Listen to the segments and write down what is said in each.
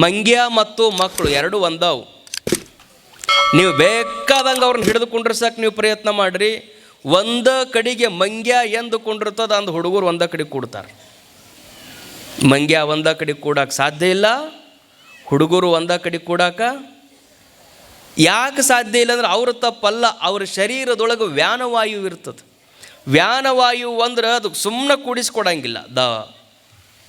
ಮಂಗ್ಯ ಮತ್ತು ಮಕ್ಕಳು ಎರಡೂ ಒಂದವು. ನೀವು ಬೇಕಾದಂಗೆ ಅವ್ರನ್ನ ಹಿಡಿದುಕೊಂಡಿರ್ಸಕ್ಕೆ ನೀವು ಪ್ರಯತ್ನ ಮಾಡಿರಿ, ಒಂದ ಕಡೆಗೆ ಮಂಗ್ಯ ಎಂದು ಕೊಂಡಿರ್ತದ ಅಂದು ಹುಡುಗರು ಒಂದ ಕಡೆ ಕೂಡ್ತಾರೆ. ಮಂಗ್ಯ ಒಂದ ಕಡೆ ಕೂಡಕ್ಕೆ ಸಾಧ್ಯ ಇಲ್ಲ, ಹುಡುಗರು ಒಂದ ಕಡೆ ಕೂಡಕ್ಕೆ ಯಾಕೆ ಸಾಧ್ಯ ಇಲ್ಲ ಅಂದ್ರೆ ಅವ್ರ ತಪ್ಪಲ್ಲ, ಅವ್ರ ಶರೀರದೊಳಗೆ ವ್ಯಾನವಾಯು ಇರ್ತದೆ. ವ್ಯಾನವಾಯು ಅಂದ್ರೆ ಅದು ಸುಮ್ಮನೆ ಕೂಡಿಸ್ಕೊಡಂಗಿಲ್ಲ. The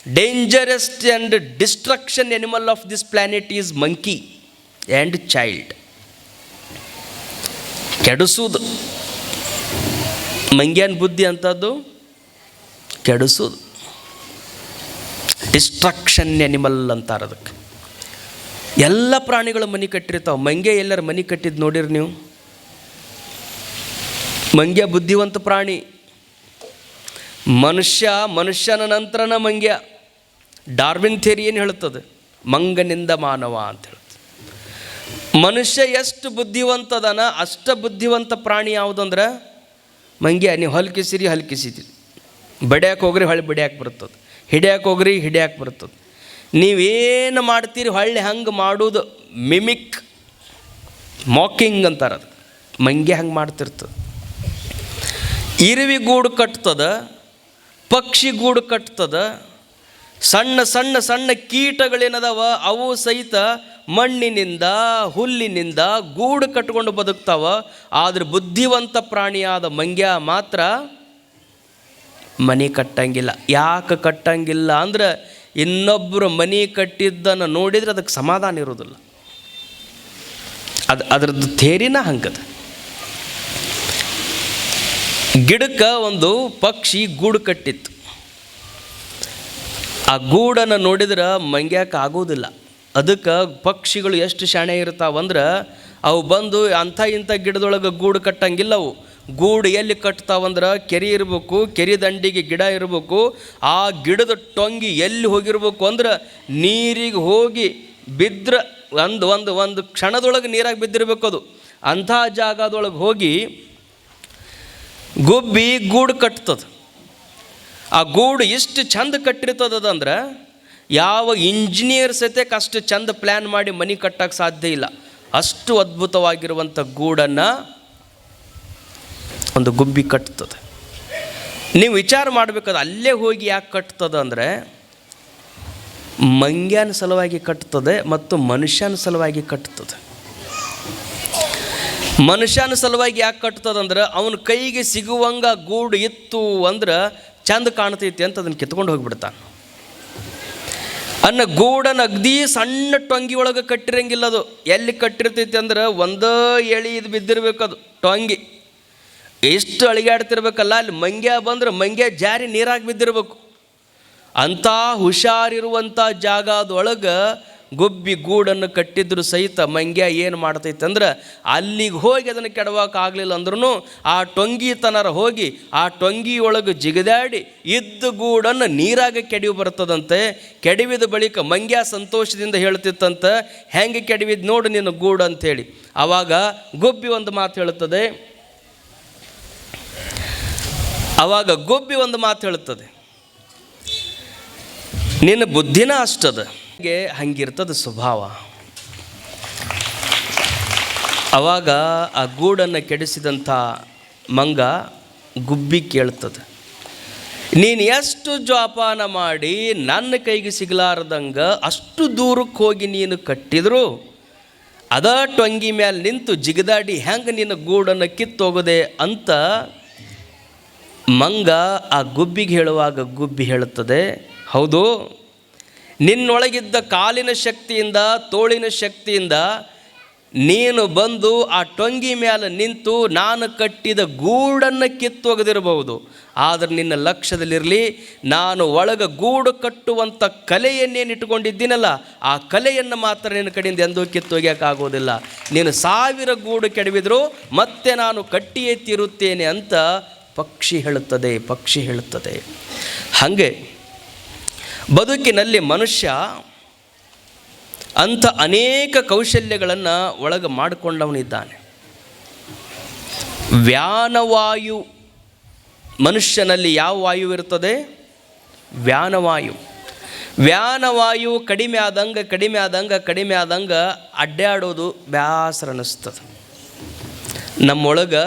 dangerousest and destruction animal of this planet is monkey and child. ಕೆಡಿಸೋದು ಮಂಗ್ಯನ ಬುದ್ಧಿ ಅಂಥದ್ದು, ಕೆಡಿಸೋದು. ಡಿಸ್ಟ್ರಕ್ಷನ್ ಎನಿಮಲ್ ಅಂತಾರೆ ಅದಕ್ಕೆ. ಎಲ್ಲ ಪ್ರಾಣಿಗಳು ಮನೆ ಕಟ್ಟಿರ್ತಾವೆ, ಮಂಗ್ಯ ಎಲ್ಲರ ಮನೆ ಕಟ್ಟಿದ್ದು ನೋಡಿರಿ ನೀವು? ಮಂಗ್ಯ ಬುದ್ಧಿವಂತ ಪ್ರಾಣಿ. ಮನುಷ್ಯನ ನಂತರನ ಮಂಗ್ಯ. ಡಾರ್ವಿನ್ ಥಿಯರಿ ಏನು ಹೇಳ್ತದೆ? ಮಂಗನಿಂದ ಮಾನವ ಅಂತ ಹೇಳ್ತದೆ. ಮನುಷ್ಯ ಎಷ್ಟು ಬುದ್ಧಿವಂತದನ ಅಷ್ಟ ಬುದ್ಧಿವಂತ ಪ್ರಾಣಿ ಯಾವುದಂದ್ರೆ ಮಂಗ್ಯ. ನೀವು ಹಲ್ಕಿಸಿದ್ರಿ, ಬಡಿಯಾಕೆ ಹೋಗ್ರಿ ಹೊಳ್ಳಿ ಬಡಿಯಾಕೆ ಬರ್ತದೆ, ಹಿಡಿಯಾಕೆ ಹೋಗ್ರಿ ಹಿಡಿಯಾಕೆ ಬರ್ತದೆ. ನೀವೇನು ಮಾಡ್ತೀರಿ ಹೊಳ್ಳಿ ಹಂಗೆ ಮಾಡೋದು ಮಿಮಿಕ್, ಮಾಕಿಂಗ್ ಅಂತಾರೆ ಅದು. ಮಂಗ್ಯ ಹಂಗೆ ಮಾಡ್ತಿರ್ತದೆ. ಇರುವಿ ಗೂಡು ಕಟ್ತದ, ಪಕ್ಷಿ ಗೂಡು ಕಟ್ತದ, ಸಣ್ಣ ಸಣ್ಣ ಸಣ್ಣ ಕೀಟಗಳೇನದಾವ ಅವು ಸಹಿತ ಮಣ್ಣಿನಿಂದ ಹುಲ್ಲಿನಿಂದ ಗೂಡು ಕಟ್ಕೊಂಡು ಬದುಕ್ತಾವ. ಆದರೆ ಬುದ್ಧಿವಂತ ಪ್ರಾಣಿಯಾದ ಮಂಗ್ಯ ಮಾತ್ರ ಮನೆ ಕಟ್ಟಂಗಿಲ್ಲ. ಯಾಕೆ ಕಟ್ಟಂಗಿಲ್ಲ ಅಂದ್ರೆ ಇನ್ನೊಬ್ಬರು ಮನೆ ಕಟ್ಟಿದ್ದನ್ನು ನೋಡಿದರೆ ಅದಕ್ಕೆ ಸಮಾಧಾನ ಇರೋದಿಲ್ಲ. ಅದರದ್ದು ಥೇರಿನ ಹಂಗದ. ಗಿಡಕ್ಕೆ ಒಂದು ಪಕ್ಷಿ ಗೂಡು ಕಟ್ಟಿತ್ತು. ಆ ಗೂಡನ್ನು ನೋಡಿದ್ರೆ ಮಂಗ್ಯಕ್ಕೆ ಆಗೋದಿಲ್ಲ. ಅದಕ್ಕೆ ಪಕ್ಷಿಗಳು ಎಷ್ಟು ಶಾಣೆ ಇರ್ತಾವಂದ್ರೆ ಅವು ಬಂದು ಅಂಥ ಇಂಥ ಗಿಡದೊಳಗೆ ಗೂಡು ಕಟ್ಟಂಗಿಲ್ಲ. ಅವು ಗೂಡು ಎಲ್ಲಿ ಕಟ್ತಾವಂದ್ರೆ ಕೆರೆ ಇರಬೇಕು, ಕೆರೆ ದಂಡಿಗೆ ಗಿಡ ಇರಬೇಕು. ಆ ಗಿಡದ ಟೊಂಗಿ ಎಲ್ಲಿ ಹೋಗಿರ್ಬೇಕು ಅಂದ್ರೆ ನೀರಿಗೆ ಹೋಗಿ ಬಿದ್ದರೆ ಒಂದು ಕ್ಷಣದೊಳಗೆ ನೀರಾಗಿ ಬಿದ್ದಿರಬೇಕು. ಅದು ಅಂಥ ಜಾಗದೊಳಗೆ ಹೋಗಿ ಗುಬ್ಬಿ ಗೂಡು ಕಟ್ತದೆ. ಆ ಗೂಡು ಎಷ್ಟು ಚಂದ ಕಟ್ಟಿರ್ತದಂದ್ರೆ ಯಾವ ಇಂಜಿನಿಯರ್ ಸತ್ಯಕ್ಕೆ ಅಷ್ಟು ಚಂದ ಪ್ಲ್ಯಾನ್ ಮಾಡಿ ಮನೆ ಕಟ್ಟಕ್ಕೆ ಸಾಧ್ಯ ಇಲ್ಲ. ಅಷ್ಟು ಅದ್ಭುತವಾಗಿರುವಂಥ ಗೂಡನ್ನು ಒಂದು ಗುಬ್ಬಿ ಕಟ್ತದೆ. ನೀವು ವಿಚಾರ ಮಾಡಬೇಕಾದ್ರೆ ಅಲ್ಲೇ ಹೋಗಿ ಯಾಕೆ ಕಟ್ತದೆ ಅಂದರೆ ಮಂಗ್ಯನ ಸಲುವಾಗಿ ಕಟ್ತದೆ ಮತ್ತು ಮನುಷ್ಯನ ಸಲುವಾಗಿ ಕಟ್ತದೆ. ಮನುಷ್ಯನ ಸಲುವಾಗಿ ಯಾಕೆ ಕಟ್ತದಂದ್ರೆ ಅವನ ಕೈಗೆ ಸಿಗುವಂಗೆ ಗೂಡು ಇತ್ತು ಅಂದ್ರೆ ಚಂದ ಕಾಣ್ತೈತಿ ಅಂತ ಅದನ್ನು ಕಿತ್ಕೊಂಡು ಹೋಗಿಬಿಡ್ತಾನೆ. ಗೂಡನ್ನು ಅಗ್ದಿ ಸಣ್ಣ ಟೊಂಗಿ ಒಳಗೆ ಕಟ್ಟಿರಂಗಿಲ್ಲ. ಅದು ಎಲ್ಲಿ ಕಟ್ಟಿರ್ತೈತಿ ಅಂದ್ರೆ ಒಂದೇ ಎಳಿ ಇದು ಬಿದ್ದಿರ್ಬೇಕದು ಟೊಂಗಿ. ಎಷ್ಟು ಅಳಿಗಾಡ್ತಿರ್ಬೇಕಲ್ಲ, ಅಲ್ಲಿ ಮಂಗ್ಯ ಬಂದ್ರೆ ಮಂಗ್ಯ ಜಾರಿ ನೀರಾಗಿ ಬಿದ್ದಿರ್ಬೇಕು. ಅಂಥ ಹುಷಾರಿರುವಂಥ ಜಾಗದೊಳಗೆ ಗುಬ್ಬಿ ಗೂಡನ್ನು ಕಟ್ಟಿದ್ರು ಸಹಿತ ಮಂಗ್ಯ ಏನು ಮಾಡ್ತೈತೆ ಅಂದ್ರೆ ಅಲ್ಲಿಗೆ ಹೋಗಿ ಅದನ್ನು ಕೆಡವಾಕಾಗಲಿಲ್ಲ ಅಂದ್ರೂ ಆ ಟೊಂಗಿ ತನರ ಹೋಗಿ ಆ ಟೊಂಗಿ ಒಳಗೆ ಜಿಗಿದಾಡಿ ಇದ್ದ ಗೂಡನ್ನು ನೀರಾಗ ಕೆಡವಿ ಬರ್ತದಂತೆ. ಕೆಡವಿದ ಬಳಿಕ ಮಂಗ್ಯ ಸಂತೋಷದಿಂದ ಹೇಳ್ತಿತ್ತಂತೆ, ಹೆಂಗೆ ಕೆಡವಿದ್ ನೋಡು ನಿನ್ನ ಗೂಡು ಅಂಥೇಳಿ. ಆವಾಗ ಗುಬ್ಬಿ ಒಂದು ಮಾತು ಹೇಳುತ್ತದೆ, ನಿನ್ನ ಬುದ್ಧಿನ ಅಷ್ಟದ, ಹಂಗಿರ್ತದ ಸ್ವಭಾವ. ಆವಾಗ ಆ ಗೂಡನ್ನು ಕೆಡಿಸಿದಂಥ ಮಂಗ ಗುಬ್ಬಿ ಕೇಳ್ತದೆ, ನೀನು ಎಷ್ಟು ಜೋಪಾನ ಮಾಡಿ ನನ್ನ ಕೈಗೆ ಸಿಗಲಾರ್ದಂಗೆ ಅಷ್ಟು ದೂರಕ್ಕೆ ಹೋಗಿ ನೀನು ಕಟ್ಟಿದ್ರು ಅದ ಟೊಂಗಿ ಮೇಲೆ ನಿಂತು ಜಿಗದಾಡಿ ಹೆಂಗೆ ನಿನ್ನ ಗೂಡನ್ನು ಕಿತ್ತೋಗದೆ ಅಂತ ಮಂಗ ಆ ಗುಬ್ಬಿಗೆ ಹೇಳುವಾಗ ಗುಬ್ಬಿ ಹೇಳುತ್ತದೆ, ಹೌದು, ನಿನ್ನೊಳಗಿದ್ದ ಕಾಲಿನ ಶಕ್ತಿಯಿಂದ ತೋಳಿನ ಶಕ್ತಿಯಿಂದ ನೀನು ಬಂದು ಆ ಟೊಂಗಿ ಮೇಲೆ ನಿಂತು ನಾನು ಕಟ್ಟಿದ ಗೂಡನ್ನು ಕಿತ್ತೊಗೆದಿರಬಹುದು. ಆದರೆ ನಿನ್ನ ಲಕ್ಷ್ಯದಲ್ಲಿರಲಿ, ನಾನು ಒಳಗೆ ಗೂಡು ಕಟ್ಟುವಂಥ ಕಲೆಯನ್ನೇನು ಇಟ್ಕೊಂಡಿದ್ದೀನಲ್ಲ ಆ ಕಲೆಯನ್ನು ಮಾತ್ರ ನಿನ್ನ ಕಡೆಯಿಂದ ಎಂದೂ ಕಿತ್ತೊಗೆಯೋಕ್ಕಾಗೋದಿಲ್ಲ. ನೀನು 1000 ಗೂಡು ಕೆಡವಿದರೂ ಮತ್ತೆ ನಾನು ಕಟ್ಟಿಯೇ ತೀರುತ್ತೇನೆ ಅಂತ ಪಕ್ಷಿ ಹೇಳುತ್ತದೆ. ಹಾಗೆ ಬದುಕಿನಲ್ಲಿ ಮನುಷ್ಯ ಅಂಥ ಅನೇಕ ಕೌಶಲ್ಯಗಳನ್ನು ಒಳಗೆ ಮಾಡಿಕೊಂಡವನಿದ್ದಾನೆ. ವ್ಯಾನವಾಯು, ಮನುಷ್ಯನಲ್ಲಿ ಯಾವ ವಾಯು ಇರ್ತದೆ? ವ್ಯಾನವಾಯು. ವ್ಯಾನವಾಯು ಕಡಿಮೆ ಆದಂಗೆ ಅಡ್ಡಾಡೋದು ಬೇಸರ ಅನ್ನಿಸ್ತದೆ. ನಮ್ಮೊಳಗೆ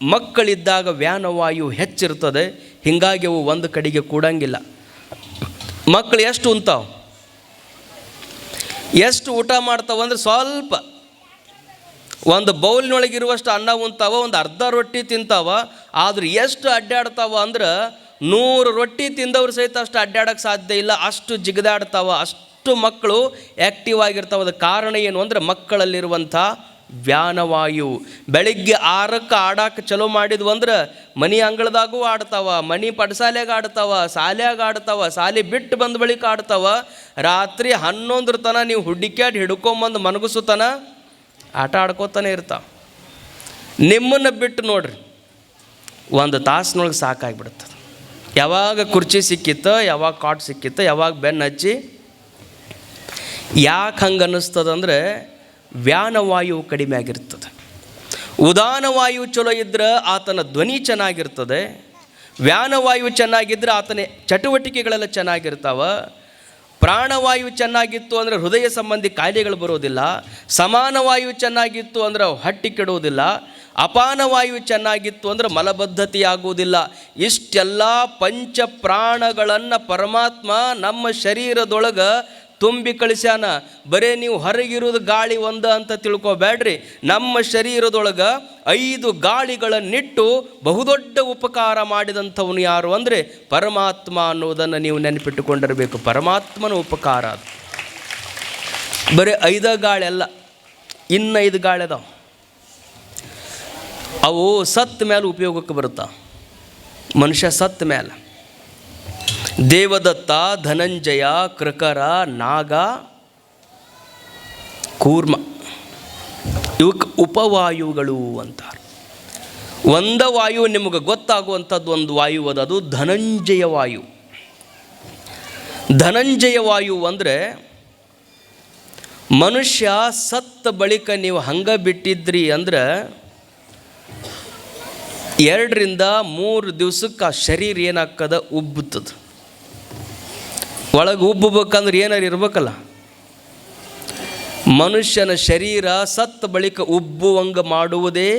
ಮಕ್ಕಳಿದ್ದಾಗ ವ್ಯಾನವಾಯು ಹೆಚ್ಚಿರ್ತದೆ, ಹೀಗಾಗಿ ಅವು ಒಂದು ಕಡೆಗೆ ಕೂಡಂಗಿಲ್ಲ. ಮಕ್ಕಳು ಎಷ್ಟು ಉಣ್ತಾವೆ, ಎಷ್ಟು ಊಟ ಮಾಡ್ತಾವಂದ್ರೆ ಸ್ವಲ್ಪ ಒಂದು ಬೌಲ್ನೊಳಗಿರುವಷ್ಟು ಅನ್ನ ಉಣ್ತಾವ, ಒಂದು ಅರ್ಧ ರೊಟ್ಟಿ ತಿಂತಾವ. ಆದ್ರೆ ಎಷ್ಟು ಅಡ್ಡಾಡ್ತಾವ ಅಂದ್ರೆ 100 ರೊಟ್ಟಿ ತಿಂದವ್ರು ಸಹಿತ ಅಷ್ಟು ಅಡ್ಡಾಡೋಕ್ಕೆ ಸಾಧ್ಯ ಇಲ್ಲ, ಅಷ್ಟು ಜಿಗಿದಾಡ್ತಾವ. ಅಷ್ಟು ಮಕ್ಕಳು ಆ್ಯಕ್ಟಿವ್ ಆಗಿರ್ತಾವೆ. ಅದಕ್ಕೆ ಕಾರಣ ಏನು ಅಂದರೆ ಮಕ್ಕಳಲ್ಲಿರುವಂಥ ವ್ಯಾನವಾಯು. ಬೆಳಿಗ್ಗೆ 6ಕ್ಕೆ ಆಡಕ್ಕೆ ಚಲೋ ಮಾಡಿದ್ವು ಅಂದ್ರೆ ಮನೆ ಅಂಗಳದಾಗೂ ಆಡ್ತಾವ, ಮನೆ ಪಡ್ಸಾಲ್ಯಾಗ ಆಡ್ತಾವ, ಶಾಲ್ಯಾಗ ಆಡ್ತಾವ, ಶಾಲೆ ಬಿಟ್ಟು ಬಂದ ಬಳಿಕ ಆಡ್ತಾವ. ರಾತ್ರಿ 11 ತನ ನೀವು ಹುಡುಕ್ಯಾಡಿ ಹಿಡ್ಕೊಂಬಂದು ಮನಗಿಸುತ್ತಾನ ಆಟ ಆಡ್ಕೋತಾನೆ ಇರ್ತಾವ. ನಿಮ್ಮನ್ನು ಬಿಟ್ಟು ನೋಡ್ರಿ, ಒಂದು ತಾಸಿನೊಳಗೆ ಸಾಕಾಗಿಬಿಡ್ತದೆ. ಯಾವಾಗ ಕುರ್ಚಿ ಸಿಕ್ಕಿತ್ತೋ, ಯಾವಾಗ ಕಾಟ್ ಸಿಕ್ಕಿತ್ತೋ, ಯಾವಾಗ ಬೆನ್ನು ಹಚ್ಚಿ. ಯಾಕೆ ಹಂಗೆ ಅನ್ನಿಸ್ತದಂದ್ರೆ ವ್ಯಾನವಾಯು ಕಡಿಮೆ ಆಗಿರ್ತದೆ. ಉದಾನವಾಯು ಚಲೋ ಇದ್ರೆ ಆತನ ಧ್ವನಿ ಚೆನ್ನಾಗಿರ್ತದೆ. ವ್ಯಾನವಾಯು ಚೆನ್ನಾಗಿದ್ದರೆ ಆತನ ಚಟುವಟಿಕೆಗಳೆಲ್ಲ ಚೆನ್ನಾಗಿರ್ತಾವ. ಪ್ರಾಣವಾಯು ಚೆನ್ನಾಗಿತ್ತು ಅಂದರೆ ಹೃದಯ ಸಂಬಂಧಿ ಕಾಯಿಲೆಗಳು ಬರೋದಿಲ್ಲ. ಸಮಾನವಾಯು ಚೆನ್ನಾಗಿತ್ತು ಅಂದರೆ ಹೊಟ್ಟೆ ಕೆಡುವುದಿಲ್ಲ. ಅಪಾನವಾಯು ಚೆನ್ನಾಗಿತ್ತು ಅಂದರೆ ಮಲಬದ್ಧತೆಯಾಗುವುದಿಲ್ಲ. ಇಷ್ಟೆಲ್ಲ ಪಂಚ ಪ್ರಾಣಗಳನ್ನು ಪರಮಾತ್ಮ ನಮ್ಮ ಶರೀರದೊಳಗೆ ತುಂಬಿ ಕಳಿಸ್ಯಾನ. ಬರೇ ನೀವು ಹೊರಗಿರೋದು ಗಾಳಿ ಒಂದು ಅಂತ ತಿಳ್ಕೊಬೇಡ್ರಿ. ನಮ್ಮ ಶರೀರದೊಳಗೆ 5 ಗಾಳಿಗಳನ್ನಿಟ್ಟು ಬಹುದೊಡ್ಡ ಉಪಕಾರ ಮಾಡಿದಂಥವನು ಯಾರು ಅಂದರೆ ಪರಮಾತ್ಮ ಅನ್ನೋದನ್ನು ನೀವು ನೆನಪಿಟ್ಟುಕೊಂಡಿರಬೇಕು. ಪರಮಾತ್ಮನ ಉಪಕಾರ ಅದು. ಬರೀ 5 ಗಾಳಿ ಅಲ್ಲ, ಇನ್ನು 5 ಗಾಳಿ ಅದಾವ. ಅವು ಸತ್ತ ಮೇಲೆ ಉಪಯೋಗಕ್ಕೆ ಬರುತ್ತಾ. ಮನುಷ್ಯ ಸತ್ತ ಮೇಲೆ ದೇವದತ್ತ, ಧನಂಜಯ, ಕೃಕರ, ನಾಗ, ಕೂರ್ಮ ಇವಕ್ಕೆ ಉಪವಾಯುಗಳು ಅಂತಾರೆ. ಒಂದ ವಾಯು ನಿಮಗೆ ಗೊತ್ತಾಗುವಂಥದ್ದು ಒಂದು ವಾಯು ಅದು ಧನಂಜಯ ವಾಯು. ಧನಂಜಯ ವಾಯು ಅಂದರೆ ಮನುಷ್ಯ ಸತ್ತ ಬಳಿಕ ನೀವು ಹಂಗೆ ಬಿಟ್ಟಿದ್ರಿ ಅಂದ್ರೆ 2 ರಿಂದ 3 ದಿವಸಕ್ಕೆ ಆ ಶರೀರ ಏನಾಗ್ತದೆ, ಉಬ್ಬುತ್ತದೆ. ಒಳಗೆ ಉಬ್ಬಬೇಕಂದ್ರೆ ಏನಾರು ಇರ್ಬೇಕಲ್ಲ. ಮನುಷ್ಯನ ಶರೀರ ಸತ್ತ ಬಳಿಕ ಉಬ್ಬುವಂಗೆ ಮಾಡುವುದೇ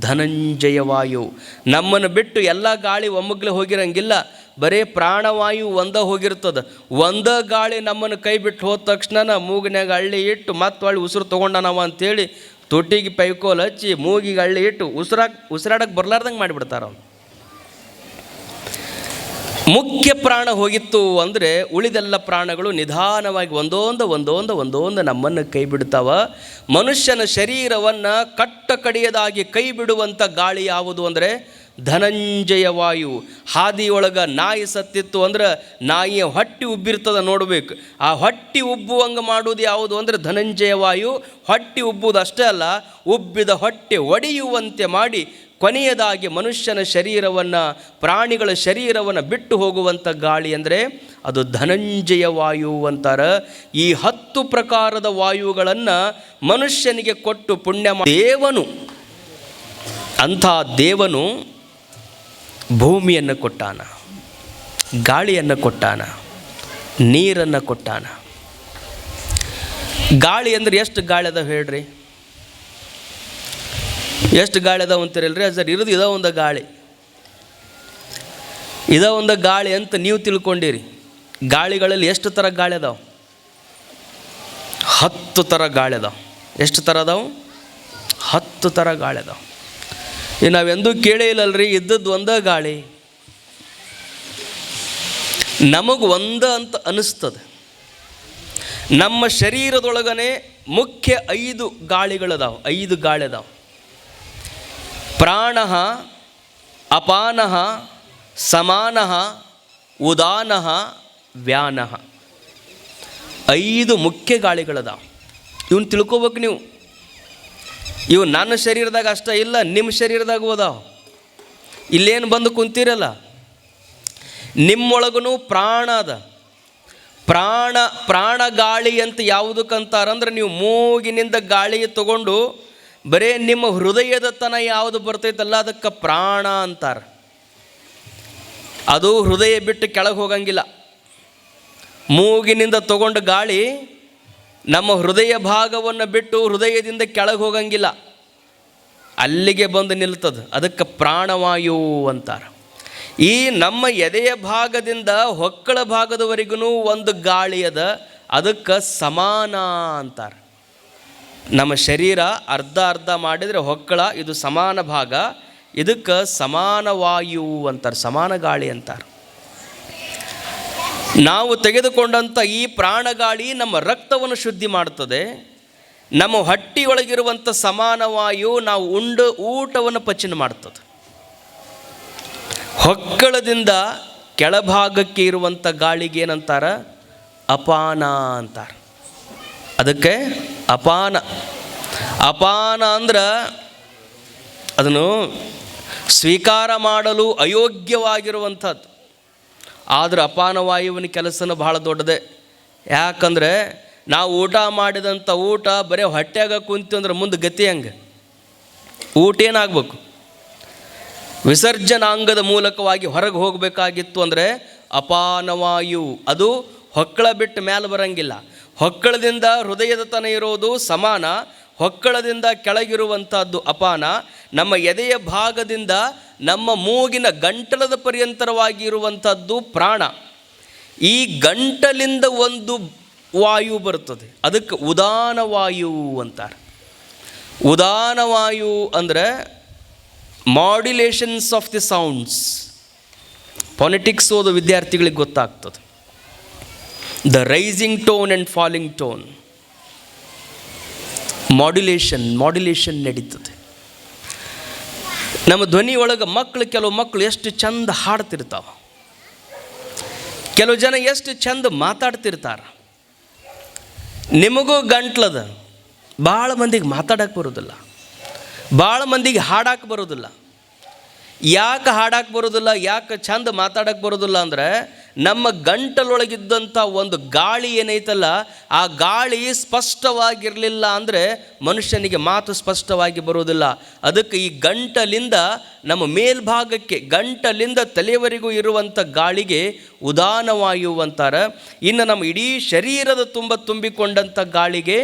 ಧನಂಜಯ ವಾಯು. ನಮ್ಮನ್ನು ಬಿಟ್ಟು ಎಲ್ಲ ಗಾಳಿ ಒಮ್ಮಗ್ಲೆ ಹೋಗಿರಂಗಿಲ್ಲ. ಬರೀ ಪ್ರಾಣವಾಯು ಒಂದ ಹೋಗಿರ್ತದೆ. ಒಂದ ಗಾಳಿ ನಮ್ಮನ್ನು ಕೈ ಬಿಟ್ಟು ಹೋದ ತಕ್ಷಣ ಮೂಗಿನಾಗ ಹಳ್ಳಿ ಇಟ್ಟು ಮತ್ತೆ ಹೊಳ್ಳಿ ಉಸಿರು ತೊಗೊಂಡ ನಾವು ಅಂಥೇಳಿ ತೊಟ್ಟಿಗೆ ಪೈಕೋಲ್ ಹಚ್ಚಿ ಮೂಗಿಗೆ ಹಳ್ಳಿ ಇಟ್ಟು ಉಸಿರಾಡಕ್ಕೆ ಬರ್ಲಾರ್ದಂಗೆ ಮಾಡಿಬಿಡ್ತಾರೆ ಅವನು. ಮುಖ್ಯ ಪ್ರಾಣ ಹೋಗಿತ್ತು ಅಂದರೆ ಉಳಿದೆಲ್ಲ ಪ್ರಾಣಗಳು ನಿಧಾನವಾಗಿ ಒಂದೊಂದು ನಮ್ಮನ್ನು ಕೈ ಬಿಡ್ತಾವ. ಮನುಷ್ಯನ ಶರೀರವನ್ನು ಕಟ್ಟಕಡಿಯದಾಗಿ ಕೈ ಬಿಡುವಂಥ ಗಾಳಿ ಯಾವುದು ಅಂದರೆ ಧನಂಜಯ ವಾಯು. ಹಾದಿಯೊಳಗೆ ನಾಯಿ ಸತ್ತಿತ್ತು ಅಂದ್ರೆ ನಾಯಿಯ ಹೊಟ್ಟೆ ಉಬ್ಬಿರ್ತದೆ ನೋಡಬೇಕು. ಆ ಹೊಟ್ಟೆ ಉಬ್ಬುವಂಗೆ ಮಾಡೋದು ಯಾವುದು ಅಂದರೆ ಧನಂಜಯ ವಾಯು. ಹೊಟ್ಟೆ ಉಬ್ಬುವುದು ಅಷ್ಟೇ ಅಲ್ಲ, ಉಬ್ಬಿದ ಹೊಟ್ಟೆ ಒಡೆಯುವಂತೆ ಮಾಡಿ ಕೊನೆಯದಾಗಿ ಮನುಷ್ಯನ ಶರೀರವನ್ನು, ಪ್ರಾಣಿಗಳ ಶರೀರವನ್ನು ಬಿಟ್ಟು ಹೋಗುವಂಥ ಗಾಳಿ ಅಂದರೆ ಅದು ಧನಂಜಯ ವಾಯು ಅಂತಾರೆ. ಈ 10 ಪ್ರಕಾರದ ವಾಯುಗಳನ್ನು ಮನುಷ್ಯನಿಗೆ ಕೊಟ್ಟು ಪುಣ್ಯ ದೇವನು, ಅಂಥ ದೇವನು ಭೂಮಿಯನ್ನು ಕೊಟ್ಟಾನ, ಗಾಳಿಯನ್ನು ಕೊಟ್ಟಾನ, ನೀರನ್ನು ಕೊಟ್ಟಾನ. ಗಾಳಿ ಅಂದರೆ ಎಷ್ಟು ಗಾಳಿ ಅದಾವೆ ಹೇಳ್ರಿ? ಎಷ್ಟು ಗಾಳಿ ಅದಾವ ಅಂತೀರಲ್ರಿ? ಸರ್ ಇರೋದು ಇದೋ ಒಂದು ಗಾಳಿ, ಇದೋ ಒಂದು ಗಾಳಿ ಅಂತ ನೀವು ತಿಳ್ಕೊಂಡಿರಿ. ಗಾಳಿಗಳಲ್ಲಿ ಎಷ್ಟು ಥರ ಗಾಳಿ ಅದಾವೆ? 10 ಥರ ಗಾಳಿ ಅದಾವೆ. ಎಷ್ಟು ಥರ ಅದಾವೆ? 10 ಥರ ಗಾಳಿ ಅದಾವೆ. ಈಗ ನಾವೆಂದೂ ಕೇಳೇ ಇಲ್ಲಲ್ರಿ, ಇದ್ದದ್ದು ಒಂದೇ ಗಾಳಿ. ನಮಗೆ ಒಂದು ಅಂತ ಅನ್ನಿಸ್ತದೆ. ನಮ್ಮ ಶರೀರದೊಳಗನೆ ಮುಖ್ಯ 5 ಗಾಳಿಗಳದಾವೆ. 5 ಗಾಳಿ ಅದಾವೆ. ಪ್ರಾಣ, ಅಪಾನ, ಸಮಾನ, ಉದಾನ, ವ್ಯಾನ. 5 ಮುಖ್ಯ ಗಾಳಿಗಳದಾವೆ. ಇವನ್ನ ತಿಳ್ಕೊಬೇಕು ನೀವು. ಇವು ನನ್ನ ಶರೀರದಾಗ ಅಷ್ಟೇ ಇಲ್ಲ, ನಿಮ್ಮ ಶರೀರದಾಗೂ ಅದಾವ. ಇಲ್ಲೇನು ಬಂದು ಕುಂತೀರಲ್ಲ, ನಿಮ್ಮೊಳಗೂ ಪ್ರಾಣ ಅದ. ಪ್ರಾಣ ಗಾಳಿ ಅಂತ ಯಾವುದಕ್ಕಂತಾರಂದ್ರೆ, ನೀವು ಮೂಗಿನಿಂದ ಗಾಳಿ ತಗೊಂಡು ಬರೇ ನಿಮ್ಮ ಹೃದಯದ ತನ ಯಾವುದು ಬರ್ತೈತಲ್ಲ ಅದಕ್ಕೆ ಪ್ರಾಣ ಅಂತಾರೆ. ಅದು ಹೃದಯ ಬಿಟ್ಟು ಕೆಳಗೆ ಹೋಗಂಗಿಲ್ಲ. ಮೂಗಿನಿಂದ ತಗೊಂಡ ಗಾಳಿ ನಮ್ಮ ಹೃದಯ ಭಾಗವನ್ನು ಬಿಟ್ಟು ಹೃದಯದಿಂದ ಕೆಳಗೆ ಹೋಗಂಗಿಲ್ಲ, ಅಲ್ಲಿಗೆ ಬಂದು ನಿಲ್ತದೆ. ಅದಕ್ಕೆ ಪ್ರಾಣವಾಯು ಅಂತಾರೆ. ಈ ನಮ್ಮ ಎದೆಯ ಭಾಗದಿಂದ ಹೊಕ್ಕಳ ಭಾಗದವರೆಗೂ ಒಂದು ಗಾಳಿ ಅದ, ಅದಕ್ಕೆ ಸಮಾನ ಅಂತಾರೆ. ನಮ್ಮ ಶರೀರ ಅರ್ಧ ಅರ್ಧ ಮಾಡಿದರೆ ಹೊಕ್ಕಳ, ಇದು ಸಮಾನ ಭಾಗ, ಇದಕ್ಕೆ ಸಮಾನ ವಾಯು ಅಂತಾರೆ, ಸಮಾನ ಗಾಳಿ ಅಂತಾರೆ. ನಾವು ತೆಗೆದುಕೊಂಡಂಥ ಈ ಪ್ರಾಣಗಾಳಿ ನಮ್ಮ ರಕ್ತವನ್ನು ಶುದ್ಧಿ ಮಾಡ್ತದೆ. ನಮ್ಮ ಹೊಟ್ಟೆಯೊಳಗಿರುವಂಥ ಸಮಾನ ವಾಯು ನಾವು ಊಟವನ್ನು ಪಚನ ಮಾಡ್ತದೆ. ಹೊಕ್ಕಳದಿಂದ ಕೆಳಭಾಗಕ್ಕೆ ಇರುವಂಥ ಗಾಳಿಗೆ ಏನಂತಾರೆ? ಅಪಾನ ಅಂತಾರೆ. ಅದಕ್ಕೆ ಅಪಾನ. ಅಪಾನ ಅಂದ್ರೆ ಅದನ್ನು ಸ್ವೀಕಾರ ಮಾಡಲು ಅಯೋಗ್ಯವಾಗಿರುವಂಥದ್ದು. ಆದರೆ ಅಪಾನ ವಾಯುವಿನ ಕೆಲಸನೂ ಬಹಳ ದೊಡ್ಡದೇ. ಯಾಕಂದರೆ ನಾವು ಊಟ ಮಾಡಿದಂಥ ಊಟ ಬರೀ ಹೊಟ್ಟೆಯಾಗ ಕುಂತು ಅಂದ್ರೆ ಮುಂದೆ ಗತಿ ಹಂಗೆ. ಊಟ ಏನಾಗಬೇಕು? ವಿಸರ್ಜನಾಂಗದ ಮೂಲಕವಾಗಿ ಹೊರಗೆ ಹೋಗಬೇಕಾಗಿತ್ತು. ಅಂದರೆ ಅಪಾನವಾಯು ಅದು ಹೊಕ್ಕಳ ಬಿಟ್ಟು ಮೇಲೆ ಬರಂಗಿಲ್ಲ. ಹೊಕ್ಕಳದಿಂದ ಹೃದಯದ ತನ ಇರೋದು ಸಮಾನ, ಹೊಕ್ಕಳದಿಂದ ಕೆಳಗಿರುವಂಥದ್ದು ಅಪಾನ. ನಮ್ಮ ಎದೆಯ ಭಾಗದಿಂದ ನಮ್ಮ ಮೂಗಿನ ಗಂಟಲದ ಪರ್ಯಂತರವಾಗಿ ಇರುವಂಥದ್ದು ಪ್ರಾಣ. ಈ ಗಂಟಲಿಂದ ಒಂದು ವಾಯು ಬರ್ತದೆ, ಅದಕ್ಕೆ ಉದಾನ ವಾಯು ಅಂತಾರೆ. ಉದಾನ ವಾಯು ಅಂದರೆ modulations of the sounds. Phonetics ಓದೋ ವಿದ್ಯಾರ್ಥಿಗಳಿಗೆ ಗೊತ್ತಾಗ್ತದೆ. The rising tone and falling tone, modulation ನಡೀತದೆ. ನಮ್ಮ ಧ್ವನಿ ಒಳಗೆ ಕೆಲವು ಮಕ್ಕಳು ಎಷ್ಟು ಚಂದ ಹಾಡ್ತಿರ್ತಾವೆ, ಕೆಲವು ಜನ ಎಷ್ಟು ಚಂದ ಮಾತಾಡ್ತಿರ್ತಾರೆ. ನಿಮಗೂ ಗಂಟ್ಲದ, ಭಾಳ ಮಂದಿಗೆ ಮಾತಾಡಕ್ಕೆ ಬರೋದಿಲ್ಲ, ಭಾಳ ಮಂದಿಗೆ ಹಾಡಕ್ಕೆ ಬರೋದಿಲ್ಲ. ಯಾಕೆ ಹಾಡಕ್ಕೆ ಬರೋದಿಲ್ಲ, ಯಾಕೆ ಚಂದ ಮಾತಾಡಕ್ಕೆ ಬರೋದಿಲ್ಲ ಅಂದರೆ ನಮ್ಮ ಗಂಟಲೊಳಗಿದ್ದಂಥ ಒಂದು ಗಾಳಿ ಏನೈತಲ್ಲ, ಆ ಗಾಳಿ ಸ್ಪಷ್ಟವಾಗಿರಲಿಲ್ಲ ಅಂದರೆ ಮನುಷ್ಯನಿಗೆ ಮಾತು ಸ್ಪಷ್ಟವಾಗಿ ಬರೋದಿಲ್ಲ. ಅದಕ್ಕೆ ಈ ಗಂಟಲಿಂದ ನಮ್ಮ ಮೇಲ್ಭಾಗಕ್ಕೆ, ಗಂಟಲಿಂದ ತಲೆಯವರೆಗೂ ಇರುವಂಥ ಗಾಳಿಗೆ ಉದಾನವಾಯು ಅಂತಾರೆ. ಇನ್ನು ನಮ್ಮ ಇಡೀ ಶರೀರದ ತುಂಬಿಕೊಂಡಂಥ ಗಾಳಿಗೆ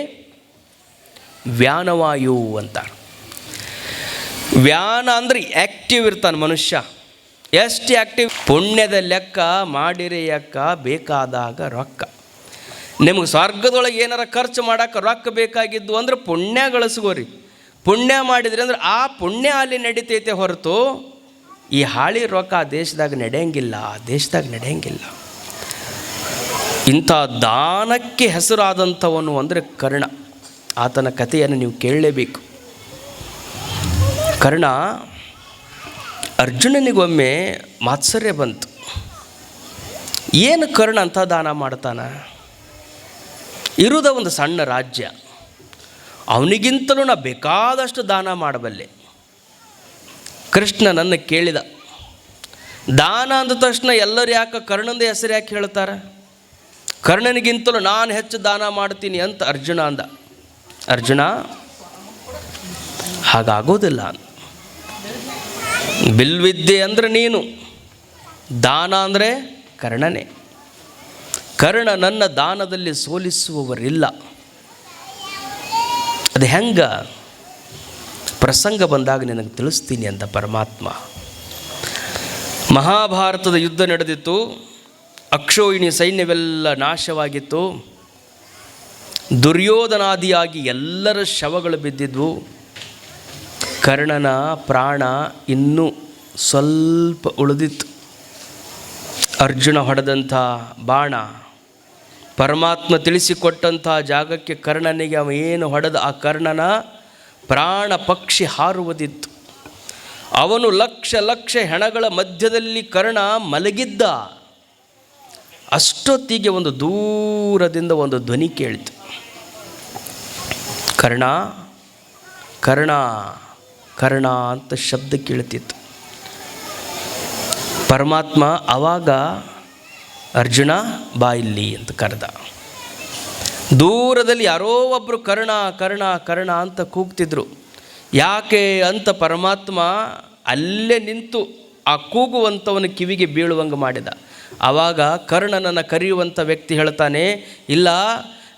ವ್ಯಾನವಾಯು ಅಂತಾರೆ. ವ್ಯಾನ ಅಂದರೆ ಆ್ಯಕ್ಟಿವ್ ಇರ್ತಾನೆ ಮನುಷ್ಯ. ಎಷ್ಟು ಆ್ಯಕ್ಟಿವ್? ಪುಣ್ಯದ ಲೆಕ್ಕ ಮಾಡಿರಿ ಅಕ್ಕ, ಬೇಕಾದಾಗ ರೊಕ್ಕ. ನಿಮಗೆ ಸ್ವರ್ಗದೊಳಗೆ ಏನಾರ ಖರ್ಚು ಮಾಡೋಕೆ ರೊಕ್ಕ ಬೇಕಾಗಿದ್ದು ಅಂದ್ರೆ ಪುಣ್ಯ ಗಳಿಸ್ಕೋರಿ. ಪುಣ್ಯ ಮಾಡಿದ್ರಿ ಅಂದ್ರೆ ಆ ಪುಣ್ಯ ಅಲ್ಲಿ ನಡೀತೈತೆ ಹೊರತು ಈ ಹಾಳಿ ರೊಕ್ಕ ಆ ದೇಶದಾಗ ನಡೆಯಂಗಿಲ್ಲ. ಇಂಥ ದಾನಕ್ಕೆ ಹೆಸರಾದಂಥವನು ಅಂದರೆ ಕರ್ಣ. ಆತನ ಕಥೆಯನ್ನು ನೀವು ಕೇಳಲೇಬೇಕು. ಕರ್ಣ, ಅರ್ಜುನನಿಗೊಮ್ಮೆ ಮಾತ್ಸರ್ಯ ಬಂತು. ಏನು ಕರ್ಣ ಅಂತ ದಾನ ಮಾಡ್ತಾನೆ? ಇರುವುದ ಒಂದು ಸಣ್ಣ ರಾಜ್ಯ, ಅವನಿಗಿಂತಲೂ ನಾ ಬೇಕಾದಷ್ಟು ದಾನ ಮಾಡಬಲ್ಲೆ. ಕೃಷ್ಣನನ್ನು ಕೇಳಿದ. ದಾನ ಅಂದ ತಕ್ಷಣ ಎಲ್ಲರೂ ಯಾಕೆ ಕರ್ಣಂದ ಹೆಸರು ಯಾಕೆ ಹೇಳ್ತಾರೆ? ಕರ್ಣನಿಗಿಂತಲೂ ನಾನು ಹೆಚ್ಚು ದಾನ ಮಾಡ್ತೀನಿ ಅಂತ ಅರ್ಜುನ ಅಂದ. ಅರ್ಜುನ, ಹಾಗಾಗೋದಿಲ್ಲ. ಬಿಲ್ವಿದ್ಯೆ ಅಂದರೆ ನೀನು, ದಾನ ಅಂದರೆ ಕರ್ಣನೇ. ಕರ್ಣ ನನ್ನ ದಾನದಲ್ಲಿ ಸೋಲಿಸುವವರಿಲ್ಲ. ಅದು ಹೆಂಗ? ಪ್ರಸಂಗ ಬಂದಾಗ ನಿನಗೆ ತಿಳಿಸ್ತೀನಿ ಅಂತ ಪರಮಾತ್ಮ. ಮಹಾಭಾರತದ ಯುದ್ಧ ನಡೆದಿತ್ತು. ಅಕ್ಷೋಹಿಣಿ ಸೈನ್ಯವೆಲ್ಲ ನಾಶವಾಗಿತ್ತು. ದುರ್ಯೋಧನಾದಿಯಾಗಿ ಎಲ್ಲರ ಶವಗಳು ಬಿದ್ದಿದ್ವು. ಕರ್ಣನ ಪ್ರಾಣ ಇನ್ನೂ ಸ್ವಲ್ಪ ಉಳಿದಿತ್ತು. ಅರ್ಜುನ ಹೊಡೆದಂಥ ಬಾಣ, ಪರಮಾತ್ಮ ತಿಳಿಸಿಕೊಟ್ಟಂಥ ಜಾಗಕ್ಕೆ ಕರ್ಣನಿಗೆ ಅವ ಏನು ಹೊಡೆದ ಆ ಕರ್ಣನ ಪ್ರಾಣ ಪಕ್ಷಿ ಹಾರುವುದಿತ್ತು. ಅವನು ಲಕ್ಷ ಹೆಣಗಳ ಮಧ್ಯದಲ್ಲಿ ಕರ್ಣ ಮಲಗಿದ್ದ. ಅಷ್ಟೊತ್ತಿಗೆ ಒಂದು ದೂರದಿಂದ ಒಂದು ಧ್ವನಿ ಕೇಳಿತು. ಕರ್ಣ ಕರ್ಣ ಕರ್ಣ ಅಂತ ಶಬ್ದ ಕೇಳ್ತಿತ್ತು. ಪರಮಾತ್ಮ ಆವಾಗ ಅರ್ಜುನ ಬಾ ಇಲ್ಲಿ ಅಂತ ಕರೆದ. ದೂರದಲ್ಲಿ ಯಾರೋ ಒಬ್ಬರು ಕರ್ಣ ಕರ್ಣ ಕರ್ಣ ಅಂತ ಕೂಗ್ತಿದ್ರು. ಯಾಕೆ ಅಂತ ಪರಮಾತ್ಮ ಅಲ್ಲೇ ನಿಂತು ಆ ಕೂಗುವಂಥವನ ಕಿವಿಗೆ ಬೀಳುವಂಗೆ ಮಾಡಿದ. ಆವಾಗ ಕರ್ಣನನ್ನು ಕರೆಯುವಂಥ ವ್ಯಕ್ತಿ ಹೇಳ್ತಾನೆ, ಇಲ್ಲ,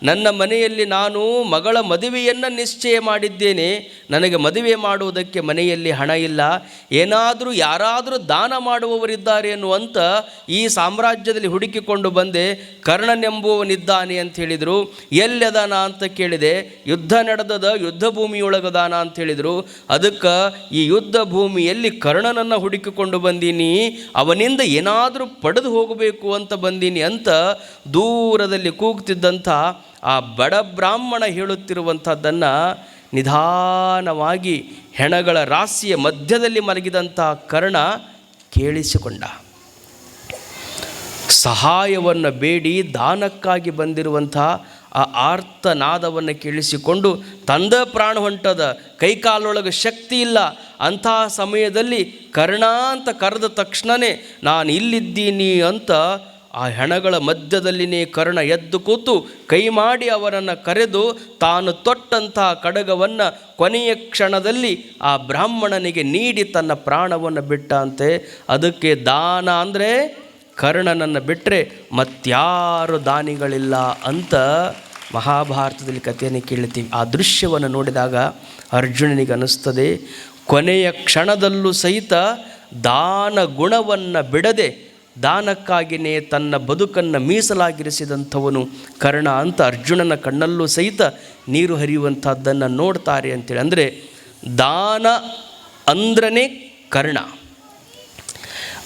ನನ್ನ ಮನೆಯಲ್ಲಿ ನಾನು ಮಗಳ ಮದುವೆಯನ್ನು ನಿಶ್ಚಯ ಮಾಡಿದ್ದೇನೆ, ನನಗೆ ಮದುವೆ ಮಾಡುವುದಕ್ಕೆ ಮನೆಯಲ್ಲಿ ಹಣ ಇಲ್ಲ, ಏನಾದರೂ ಯಾರಾದರೂ ದಾನ ಮಾಡುವವರಿದ್ದಾರೆ ಅನ್ನುವಂಥ ಈ ಸಾಮ್ರಾಜ್ಯದಲ್ಲಿ ಹುಡುಕಿಕೊಂಡು ಬಂದೆ, ಕರ್ಣನೆಂಬುವನಿದ್ದಾನೆ ಅಂತ ಹೇಳಿದರು. ಎಲ್ಲದಾನ ಅಂತ ಕೇಳಿದೆ, ಯುದ್ಧ ನಡೆದದ ಯುದ್ಧ ಭೂಮಿಯೊಳಗದಾನ ಅಂತ ಹೇಳಿದರು. ಅದಕ್ಕೆ ಈ ಯುದ್ಧ ಭೂಮಿಯಲ್ಲಿ ಕರ್ಣನನ್ನು ಹುಡುಕಿಕೊಂಡು ಬಂದೀನಿ, ಅವನಿಂದ ಏನಾದರೂ ಪಡೆದು ಹೋಗಬೇಕು ಅಂತ ಬಂದೀನಿ ಅಂತ ದೂರದಲ್ಲಿ ಕೂಗ್ತಿದ್ದಂಥ ಆ ಬಡ ಬ್ರಾಹ್ಮಣ ಹೇಳುತ್ತಿರುವಂಥದ್ದನ್ನು ನಿಧಾನವಾಗಿ ಹೆಣಗಳ ರಾಶಿಯ ಮಧ್ಯದಲ್ಲಿ ಮಲಗಿದಂಥ ಕರ್ಣ ಕೇಳಿಸಿಕೊಂಡ. ಸಹಾಯವನ್ನು ಬೇಡಿ ದಾನಕ್ಕಾಗಿ ಬಂದಿರುವಂಥ ಆ ಆರ್ತನಾದವನ್ನು ಕೇಳಿಸಿಕೊಂಡು ತಂದ ಪ್ರಾಣ ಹೊಂಟದ, ಕೈಕಾಲೊಳಗೆ ಶಕ್ತಿ ಇಲ್ಲ. ಅಂಥ ಸಮಯದಲ್ಲಿ ಕರ್ಣ ಅಂತ ಕರೆದ ತಕ್ಷಣವೇ ನಾನು ಇಲ್ಲಿದ್ದೀನಿ ಅಂತ ಆ ಹೆಣಗಳ ಮಧ್ಯದಲ್ಲಿನೇ ಕರ್ಣ ಎದ್ದು ಕೂತು ಕೈ ಮಾಡಿ ಅವರನ್ನು ಕರೆದು ತಾನು ತೊಟ್ಟಂತಹ ಖಡ್ಗವನ್ನು ಕೊನೆಯ ಕ್ಷಣದಲ್ಲಿ ಆ ಬ್ರಾಹ್ಮಣನಿಗೆ ನೀಡಿ ತನ್ನ ಪ್ರಾಣವನ್ನು ಬಿಟ್ಟ ಅಂತೆ. ಅದಕ್ಕೆ ದಾನ ಅಂದರೆ ಕರ್ಣನನ್ನು ಬಿಟ್ಟರೆ ಮತ್ಯಾರು ದಾನಿಗಳಿಲ್ಲ ಅಂತ ಮಹಾಭಾರತದಲ್ಲಿ ಕಥೆಯನ್ನು ಕೇಳ್ತೀವಿ. ಆ ದೃಶ್ಯವನ್ನು ನೋಡಿದಾಗ ಅರ್ಜುನನಿಗೆ ಅನ್ನಿಸ್ತದೆ, ಕೊನೆಯ ಕ್ಷಣದಲ್ಲೂ ಸಹಿತ ದಾನ ಗುಣವನ್ನು ಬಿಡದೆ ದಾನಕ್ಕಾಗಿಯೇ ತನ್ನ ಬದುಕನ್ನು ಮೀಸಲಾಗಿರಿಸಿದಂಥವನು ಕರ್ಣ ಅಂತ ಅರ್ಜುನನ ಕಣ್ಣಲ್ಲೂ ಸಹಿತ ನೀರು ಹರಿಯುವಂಥದ್ದನ್ನು ನೋಡ್ತಾರೆ ಅಂತೇಳಿ. ಅಂದರೆ ದಾನ ಅಂದ್ರೇ ಕರ್ಣ.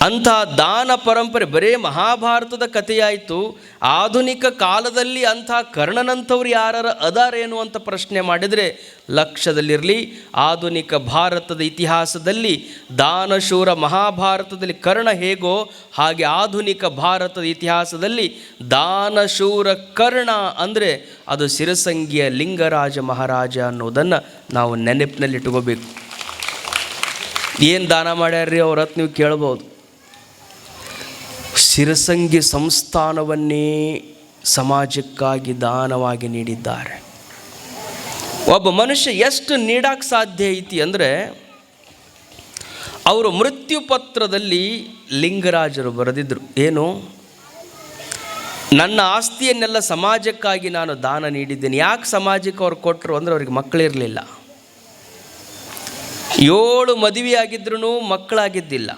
ಅಂಥ ದಾನ ಪರಂಪರೆ ಬರೇ ಮಹಾಭಾರತದ ಕಥೆಯಾಯಿತು. ಆಧುನಿಕ ಕಾಲದಲ್ಲಿ ಅಂಥ ಕರ್ಣನಂಥವ್ರು ಯಾರು ಅದಾರೇನು ಅಂತ ಪ್ರಶ್ನೆ ಮಾಡಿದರೆ ಲಕ್ಷ್ಯದಲ್ಲಿರಲಿ, ಆಧುನಿಕ ಭಾರತದ ಇತಿಹಾಸದಲ್ಲಿ ದಾನಶೂರ ಮಹಾಭಾರತದಲ್ಲಿ ಕರ್ಣ ಹೇಗೋ ಹಾಗೆ ಆಧುನಿಕ ಭಾರತದ ಇತಿಹಾಸದಲ್ಲಿ ದಾನಶೂರ ಕರ್ಣ ಅಂದರೆ ಅದು ಸಿರಸಂಗಿಯ ಲಿಂಗರಾಜ ಮಹಾರಾಜ ಅನ್ನೋದನ್ನು ನಾವು ನೆನಪಿನಲ್ಲಿಟ್ಕೋಬೇಕು. ಏನು ದಾನ ಮಾಡ್ಯಾರ್ರಿ ಅವ್ರ ನೀವು ಕೇಳ್ಬೋದು. ಸಿರಸಂಗಿ ಸಂಸ್ಥಾನವನ್ನೇ ಸಮಾಜಕ್ಕಾಗಿ ದಾನವಾಗಿ ನೀಡಿದ್ದಾರೆ. ಒಬ್ಬ ಮನುಷ್ಯ ಎಷ್ಟು ನೀಡಕ್ಕೆ ಸಾಧ್ಯ ಐತಿ ಅಂದರೆ, ಅವರು ಮೃತ್ಯು ಪತ್ರದಲ್ಲಿ ಲಿಂಗರಾಜರು ಬರೆದಿದ್ದರು, ಏನು, ನನ್ನ ಆಸ್ತಿಯನ್ನೆಲ್ಲ ಸಮಾಜಕ್ಕಾಗಿ ನಾನು ದಾನ ನೀಡಿದ್ದೇನೆ. ಯಾಕೆ ಸಮಾಜಕ್ಕೆ ಅವ್ರು ಕೊಟ್ಟರು ಅಂದರೆ ಅವ್ರಿಗೆ ಮಕ್ಕಳಿರಲಿಲ್ಲ. 7 ಮದುವೆ ಆಗಿದ್ರೂ ಮಕ್ಕಳಾಗಿದ್ದಿಲ್ಲ.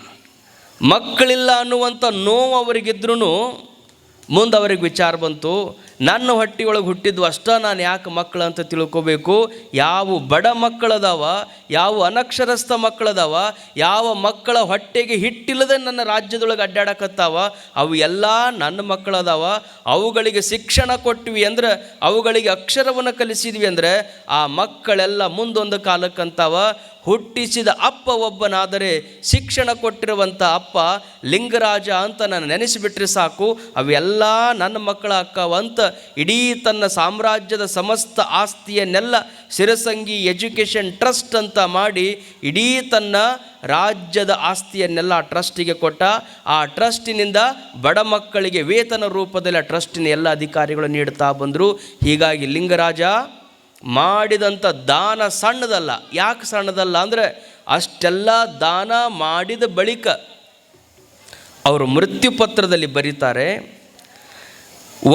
ಮಕ್ಕಳಿಲ್ಲ ಅನ್ನುವಂಥ ನೋವು ಅವರಿಗಿದ್ರೂ ಮುಂದೆ ಅವ್ರಿಗೆ ವಿಚಾರ ಬಂತು, ನನ್ನ ಹೊಟ್ಟೆಯೊಳಗೆ ಹುಟ್ಟಿದ್ವು ಅಷ್ಟೇ, ನಾನು ಯಾಕೆ ಮಕ್ಕಳು ಅಂತ ತಿಳ್ಕೋಬೇಕು. ಯಾವ ಬಡ ಮಕ್ಕಳದಾವ, ಯಾವ ಅನಕ್ಷರಸ್ಥ ಮಕ್ಕಳದಾವ, ಯಾವ ಮಕ್ಕಳ ಹೊಟ್ಟೆಗೆ ಹಿಟ್ಟಿಲ್ಲದೆ ನನ್ನ ರಾಜ್ಯದೊಳಗೆ ಅಡ್ಡಾಡಕತ್ತಾವ, ಅವು ಎಲ್ಲ ನನ್ನ ಮಕ್ಕಳದಾವ. ಅವುಗಳಿಗೆ ಶಿಕ್ಷಣ ಕೊಟ್ವಿ ಅಂದ್ರೆ, ಅವುಗಳಿಗೆ ಅಕ್ಷರವನ್ನು ಕಲಿಸಿದ್ವಿ ಅಂದರೆ ಆ ಮಕ್ಕಳೆಲ್ಲ ಮುಂದೊಂದು ಕಾಲಕ್ಕಂತಾವ. ಹುಟ್ಟಿಸಿದ ಅಪ್ಪ ಒಬ್ಬನಾದರೆ ಶಿಕ್ಷಣ ಕೊಟ್ಟಿರುವಂಥ ಅಪ್ಪ ಲಿಂಗರಾಜ ಅಂತ ನಾನು ನೆನೆಸಿಬಿಟ್ರೆ ಸಾಕು, ಅವೆಲ್ಲ ನನ್ನ ಮಕ್ಕಳ ಅಕ್ಕವಂತ ಇಡೀ ತನ್ನ ಸಾಮ್ರಾಜ್ಯದ ಸಮಸ್ತ ಆಸ್ತಿಯನ್ನೆಲ್ಲ ಸಿರಸಂಗಿ ಎಜುಕೇಷನ್ ಟ್ರಸ್ಟ್ ಅಂತ ಮಾಡಿ ಇಡೀ ತನ್ನ ರಾಜ್ಯದ ಆಸ್ತಿಯನ್ನೆಲ್ಲ ಆ ಟ್ರಸ್ಟಿಗೆ ಕೊಟ್ಟ. ಆ ಟ್ರಸ್ಟಿನಿಂದ ಬಡ ಮಕ್ಕಳಿಗೆ ವೇತನ ರೂಪದಲ್ಲಿ ಆ ಟ್ರಸ್ಟಿನ ಎಲ್ಲ ಅಧಿಕಾರಿಗಳು ನೀಡ್ತಾ ಬಂದರು. ಹೀಗಾಗಿ ಲಿಂಗರಾಜ ಮಾಡಿದಂಥ ದಾನ ಸಣ್ಣದಲ್ಲ. ಯಾಕೆ ಸಣ್ಣದಲ್ಲ ಅಂದರೆ, ಅಷ್ಟೆಲ್ಲ ದಾನ ಮಾಡಿದ ಬಳಿಕ ಅವರು ಮೃತ್ಯು ಪತ್ರದಲ್ಲಿ ಬರೀತಾರೆ,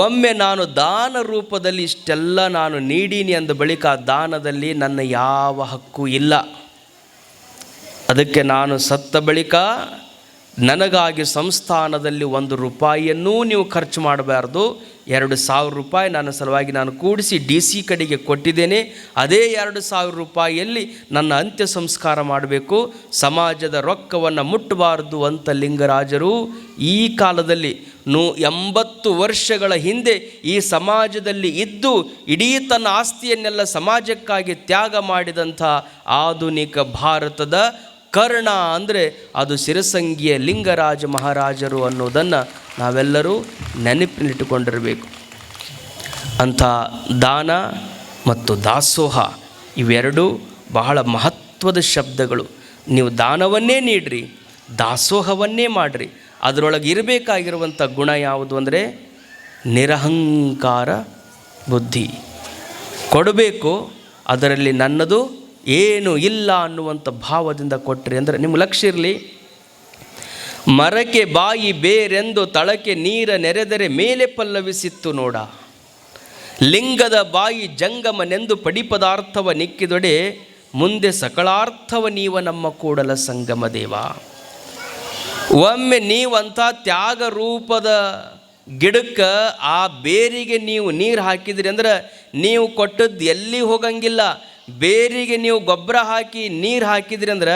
ಒಮ್ಮೆ ನಾನು ದಾನ ರೂಪದಲ್ಲಿ ಇಷ್ಟೆಲ್ಲ ನಾನು ನೀಡೀನಿ ಅಂದ ಬಳಿಕ ಆ ದಾನದಲ್ಲಿ ನನ್ನ ಯಾವ ಹಕ್ಕು ಇಲ್ಲ. ಅದಕ್ಕೆ ನಾನು ಸತ್ತ ಬಳಿಕ ನನಗಾಗಿ ಸಂಸ್ಥಾನದಲ್ಲಿ 1 ರೂಪಾಯಿಯನ್ನೂ ನೀವು ಖರ್ಚು ಮಾಡಬಾರ್ದು. 2,000 ರೂಪಾಯಿ ನನ್ನ ಸಲುವಾಗಿ ನಾನು ಕೂಡಿಸಿ DC ಕಡೆಗೆ ಕೊಟ್ಟಿದ್ದೇನೆ. ಅದೇ 2,000 ರೂಪಾಯಿಯಲ್ಲಿ ನನ್ನ ಅಂತ್ಯ ಸಂಸ್ಕಾರ ಮಾಡಬೇಕು. ಸಮಾಜದ ರೊಕ್ಕವನ್ನು ಮುಟ್ಟಬಾರ್ದು ಅಂತ ಲಿಂಗರಾಜರು ಈ ಕಾಲದಲ್ಲಿ 80 ವರ್ಷಗಳ ಹಿಂದೆ ಈ ಸಮಾಜದಲ್ಲಿ ಇದ್ದು ಇಡೀ ತನ್ನ ಆಸ್ತಿಯನ್ನೆಲ್ಲ ಸಮಾಜಕ್ಕಾಗಿ ತ್ಯಾಗ ಮಾಡಿದಂಥ ಆಧುನಿಕ ಭಾರತದ ಕರ್ಣ ಅಂದರೆ ಅದು ಸಿರಸಂಗಿಯ ಲಿಂಗರಾಜ ಮಹಾರಾಜರು ಅನ್ನೋದನ್ನು ನಾವೆಲ್ಲರೂ ನೆನಪಿನಲ್ಲಿಟ್ಟುಕೊಂಡಿರಬೇಕು. ಅಂಥ ದಾನ ಮತ್ತು ದಾಸೋಹ ಇವೆರಡೂ ಬಹಳ ಮಹತ್ವದ ಶಬ್ದಗಳು. ನೀವು ದಾನವನ್ನೇ ನೀಡ್ರಿ, ದಾಸೋಹವನ್ನೇ ಮಾಡಿರಿ. ಅದರೊಳಗೆ ಇರಬೇಕಾಗಿರುವಂಥ ಗುಣ ಯಾವುದು ಅಂದರೆ ನಿರಹಂಕಾರ ಬುದ್ಧಿ. ಕೊಡಬೇಕು, ಅದರಲ್ಲಿ ನನ್ನದು ಏನು ಇಲ್ಲ ಅನ್ನುವಂಥ ಭಾವದಿಂದ ಕೊಟ್ಟರೆ ಅಂದರೆ ನಿಮ್ಮ ಲಕ್ಷ್ಯ ಇರಲಿ. ಮರಕ್ಕೆ ಬಾಯಿ ಬೇರೆಂದು ತಳಕ್ಕೆ ನೀರ ನೆರೆದರೆ ಮೇಲೆ ಪಲ್ಲವಿಸಿತ್ತು ನೋಡ. ಲಿಂಗದ ಬಾಯಿ ಜಂಗಮನೆಂದು ಪಡಿಪದಾರ್ಥವ ನಿಕ್ಕಿದೊಡೆ ಮುಂದೆ ಸಕಲಾರ್ಥವ ನೀವ ನಮ್ಮ ಕೂಡಲ ಸಂಗಮ ದೇವ. ಒಮ್ಮೆ ನೀವಂಥ ತ್ಯಾಗ ರೂಪದ ಗಿಡಕ್ಕೆ ಆ ಬೇರಿಗೆ ನೀವು ನೀರು ಹಾಕಿದ್ರಿ ಅಂದ್ರೆ ನೀವು ಕೊಟ್ಟದ್ದು ಎಲ್ಲಿ ಹೋಗಂಗಿಲ್ಲ. ಬೇರಿಗೆ ನೀವು ಗೊಬ್ಬರ ಹಾಕಿ ನೀರು ಹಾಕಿದ್ರಿ ಅಂದ್ರೆ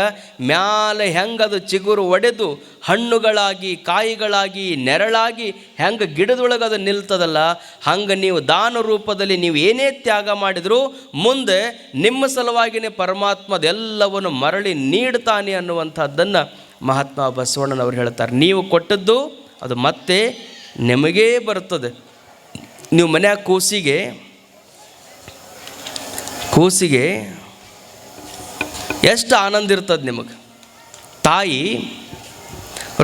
ಮ್ಯಾಲೆ ಹೆಂಗೆ ಅದು ಚಿಗುರು ಒಡೆದು ಹಣ್ಣುಗಳಾಗಿ ಕಾಯಿಗಳಾಗಿ ನೆರಳಾಗಿ ಹೆಂಗೆ ಗಿಡದೊಳಗೆ ಅದು ನಿಲ್ತದಲ್ಲ, ಹಂಗೆ ನೀವು ದಾನ ರೂಪದಲ್ಲಿ ನೀವು ಏನೇ ತ್ಯಾಗ ಮಾಡಿದರೂ ಮುಂದೆ ನಿಮ್ಮ ಸಲುವಾಗಿಯೇ ಪರಮಾತ್ಮದೆಲ್ಲವನ್ನು ಮರಳಿ ನೀಡ್ತಾನೆ ಅನ್ನುವಂಥದ್ದನ್ನು ಮಹಾತ್ಮ ಬಸವಣ್ಣನವರು ಹೇಳ್ತಾರೆ. ನೀವು ಕೊಟ್ಟದ್ದು ಅದು ಮತ್ತೆ ನಿಮಗೇ ಬರ್ತದೆ. ನೀವು ಮನ್ಯಾಗ ಕೂಸಿಗೆ ಎಷ್ಟು ಆನಂದ ಇರ್ತದೆ ನಿಮಗೆ. ತಾಯಿ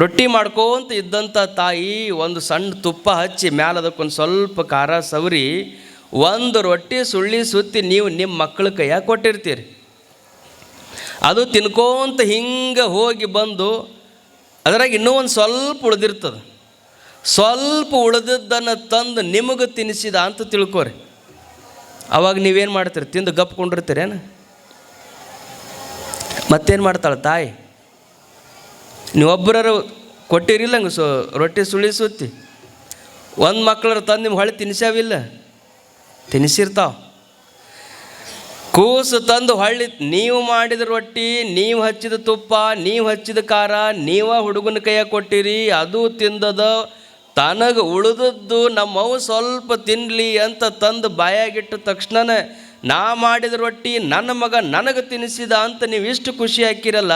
ರೊಟ್ಟಿ ಮಾಡ್ಕೋಂತ ಇದ್ದಂಥ ತಾಯಿ ಒಂದು ಸಣ್ಣ ತುಪ್ಪ ಹಚ್ಚಿ ಮ್ಯಾಲೆ ಅದಕ್ಕೊಂದು ಸ್ವಲ್ಪ ಖಾರ ಸವರಿ ಒಂದು ರೊಟ್ಟಿ ಸುಳ್ಳಿ ಸುತ್ತಿ ನೀವು ನಿಮ್ಮ ಮಕ್ಕಳ ಕೈಯಾಗ ಕೊಟ್ಟಿರ್ತೀರಿ. ಅದು ತಿನ್ಕೋಂತ ಹಿಂಗೆ ಹೋಗಿ ಬಂದು ಅದರಾಗ ಇನ್ನೂ ಒಂದು ಸ್ವಲ್ಪ ಉಳಿದಿರ್ತದೆ. ಸ್ವಲ್ಪ ಉಳಿದದ್ದನ್ನು ತಂದು ನಿಮಗೆ ತಿನ್ನಿಸಿದ ಅಂತ ತಿಳ್ಕೊರಿ. ಅವಾಗ ನೀವೇನು ಮಾಡ್ತೀರಿ? ತಿಂದು ಗಪ್ಕೊಂಡಿರ್ತೀರೇನು? ಮತ್ತೇನು ಮಾಡ್ತಾಳೆ ತಾಯಿ? ನೀವೊಬ್ಬರು ಕೊಟ್ಟಿರಿಲ್ಲ ಹಂಗೆ ರೊಟ್ಟಿ ಸುಳಿ ಸುತ್ತಿ ಒಂದು ಮಕ್ಕಳರ ತಂದು ನಿಮ್ಗೆ ಹೊಳೆ ತಿನ್ನಿಸ್ಯಾವಿಲ್ಲ? ತಿನ್ನಿಸಿರ್ತಾವ. ಕೂಸು ತಂದು ಹೊಳ್ಳಿ ನೀವು ಮಾಡಿದ ರೊಟ್ಟಿ, ನೀವು ಹಚ್ಚಿದ ತುಪ್ಪ, ನೀವು ಹಚ್ಚಿದ ಖಾರ ನೀವ ಹುಡುಗನ ಕೈಯಾಗ ಕೊಟ್ಟಿರಿ. ಅದು ತಿಂದದ ತನಗೆ ಉಳಿದದ್ದು ನಮ್ಮವು ಸ್ವಲ್ಪ ತಿನ್ನಲಿ ಅಂತ ತಂದು ಬಾಯಾಗಿಟ್ಟ ತಕ್ಷಣನೇ ನಾ ಮಾಡಿದ ರೊಟ್ಟಿ ನನ್ನ ಮಗ ನನಗೆ ತಿನ್ನಿಸಿದ ಅಂತ ನೀವು ಇಷ್ಟು ಖುಷಿ ಹಾಕಿರಲ್ಲ,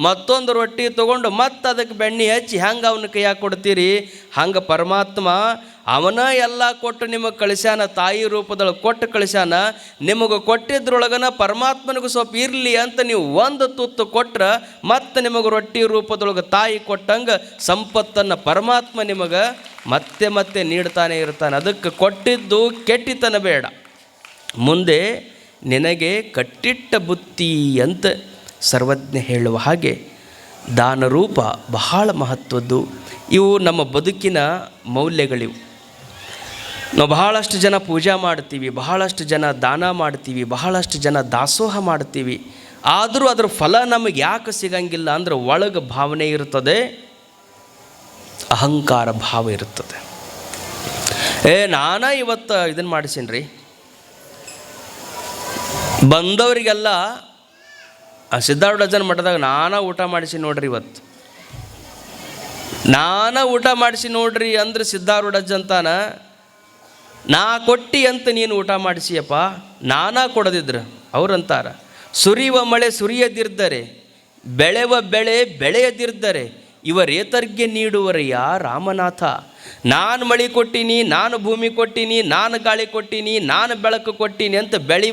ಮತ್ತೊಂದು ರೊಟ್ಟಿ ತೊಗೊಂಡು ಮತ್ತೆ ಅದಕ್ಕೆ ಬೆಣ್ಣೆ ಹಚ್ಚಿ ಹೆಂಗೆ ಅವನ ಕೈಯಾಗ ಕೊಡ್ತೀರಿ? ಹಂಗೆ ಪರಮಾತ್ಮ ಅವನ ಎಲ್ಲ ಕೊಟ್ಟು ನಿಮಗೆ ಕಳಿಸ್ಯಾನ, ತಾಯಿ ರೂಪದೊಳಗೆ ಕೊಟ್ಟು ಕಳಿಸ್ಯಾನ. ನಿಮಗೆ ಕೊಟ್ಟಿದ್ರೊಳಗನ ಪರಮಾತ್ಮನಿಗೂ ಸ್ವಲ್ಪ ಇರಲಿ ಅಂತ ನೀವು ಒಂದು ತುತ್ತು ಕೊಟ್ರೆ ಮತ್ತೆ ನಿಮಗೆ ರೊಟ್ಟಿ ರೂಪದೊಳಗೆ ತಾಯಿ ಕೊಟ್ಟಂಗೆ ಸಂಪತ್ತನ್ನು ಪರಮಾತ್ಮ ನಿಮಗೆ ಮತ್ತೆ ಮತ್ತೆ ನೀಡ್ತಾನೆ ಇರ್ತಾನೆ. ಅದಕ್ಕೆ ಕೊಟ್ಟಿದ್ದು ಕೆಟ್ಟಿತನ ಬೇಡ, ಮುಂದೆ ನಿನಗೆ ಕಟ್ಟಿಟ್ಟ ಬುತ್ತಿ ಅಂತ ಸರ್ವಜ್ಞ ಹೇಳುವ ಹಾಗೆ ದಾನರೂಪ ಬಹಳ ಮಹತ್ವದ್ದು. ಇವು ನಮ್ಮ ಬದುಕಿನ ಮೌಲ್ಯಗಳಿವು. ನಾವು ಬಹಳಷ್ಟು ಜನ ಪೂಜಾ ಮಾಡ್ತೀವಿ, ಬಹಳಷ್ಟು ಜನ ದಾನ ಮಾಡ್ತೀವಿ, ಬಹಳಷ್ಟು ಜನ ದಾಸೋಹ ಮಾಡ್ತೀವಿ. ಆದರೂ ಅದರ ಫಲ ನಮಗೆ ಯಾಕೆ ಸಿಗಂಗಿಲ್ಲ ಅಂದ್ರೆ ಒಳಗೆ ಭಾವನೆ ಇರ್ತದೆ, ಅಹಂಕಾರ ಭಾವ ಇರ್ತದೆ. ನಾನಾ ಇವತ್ತು ಇದನ್ನು ಮಾಡಿಸೀನಿ ರೀ, ಬಂದವರಿಗೆಲ್ಲ ಸಿದ್ಧಾರೂಢಜ್ಜನ ಮಠದಾಗ ನಾನಾ ಊಟ ಮಾಡಿಸಿ ನೋಡ್ರಿ, ಇವತ್ತು ನಾನಾ ಊಟ ಮಾಡಿಸಿ ನೋಡ್ರಿ ಅಂದ್ರೆ ಸಿದ್ಧಾರೂಢಜ್ಜ ಅಂತಾನ, ನಾ ಕೊಟ್ಟಿ ಅಂತ ನೀನು ಊಟ ಮಾಡಿಸಿಯಪ್ಪ, ನಾನಾ ಕೊಡದಿದ್ರು. ಅವ್ರಂತಾರ, ಸುರಿಯುವ ಮಳೆ ಸುರಿಯದಿರ್ದರೆ, ಬೆಳೆವ ಬೆಳೆ ಬೆಳೆಯದಿರ್ದರೆ ಇವರೇತರ್ಗೆ ನೀಡುವರಯ್ಯ ರಾಮನಾಥ. ನಾನು ಮಳೆ ಕೊಟ್ಟೀನಿ, ನಾನು ಭೂಮಿ ಕೊಟ್ಟೀನಿ, ನಾನು ಗಾಳಿ ಕೊಟ್ಟೀನಿ, ನಾನು ಬೆಳಕು ಕೊಟ್ಟೀನಿ ಅಂತ ಬೆಳೆ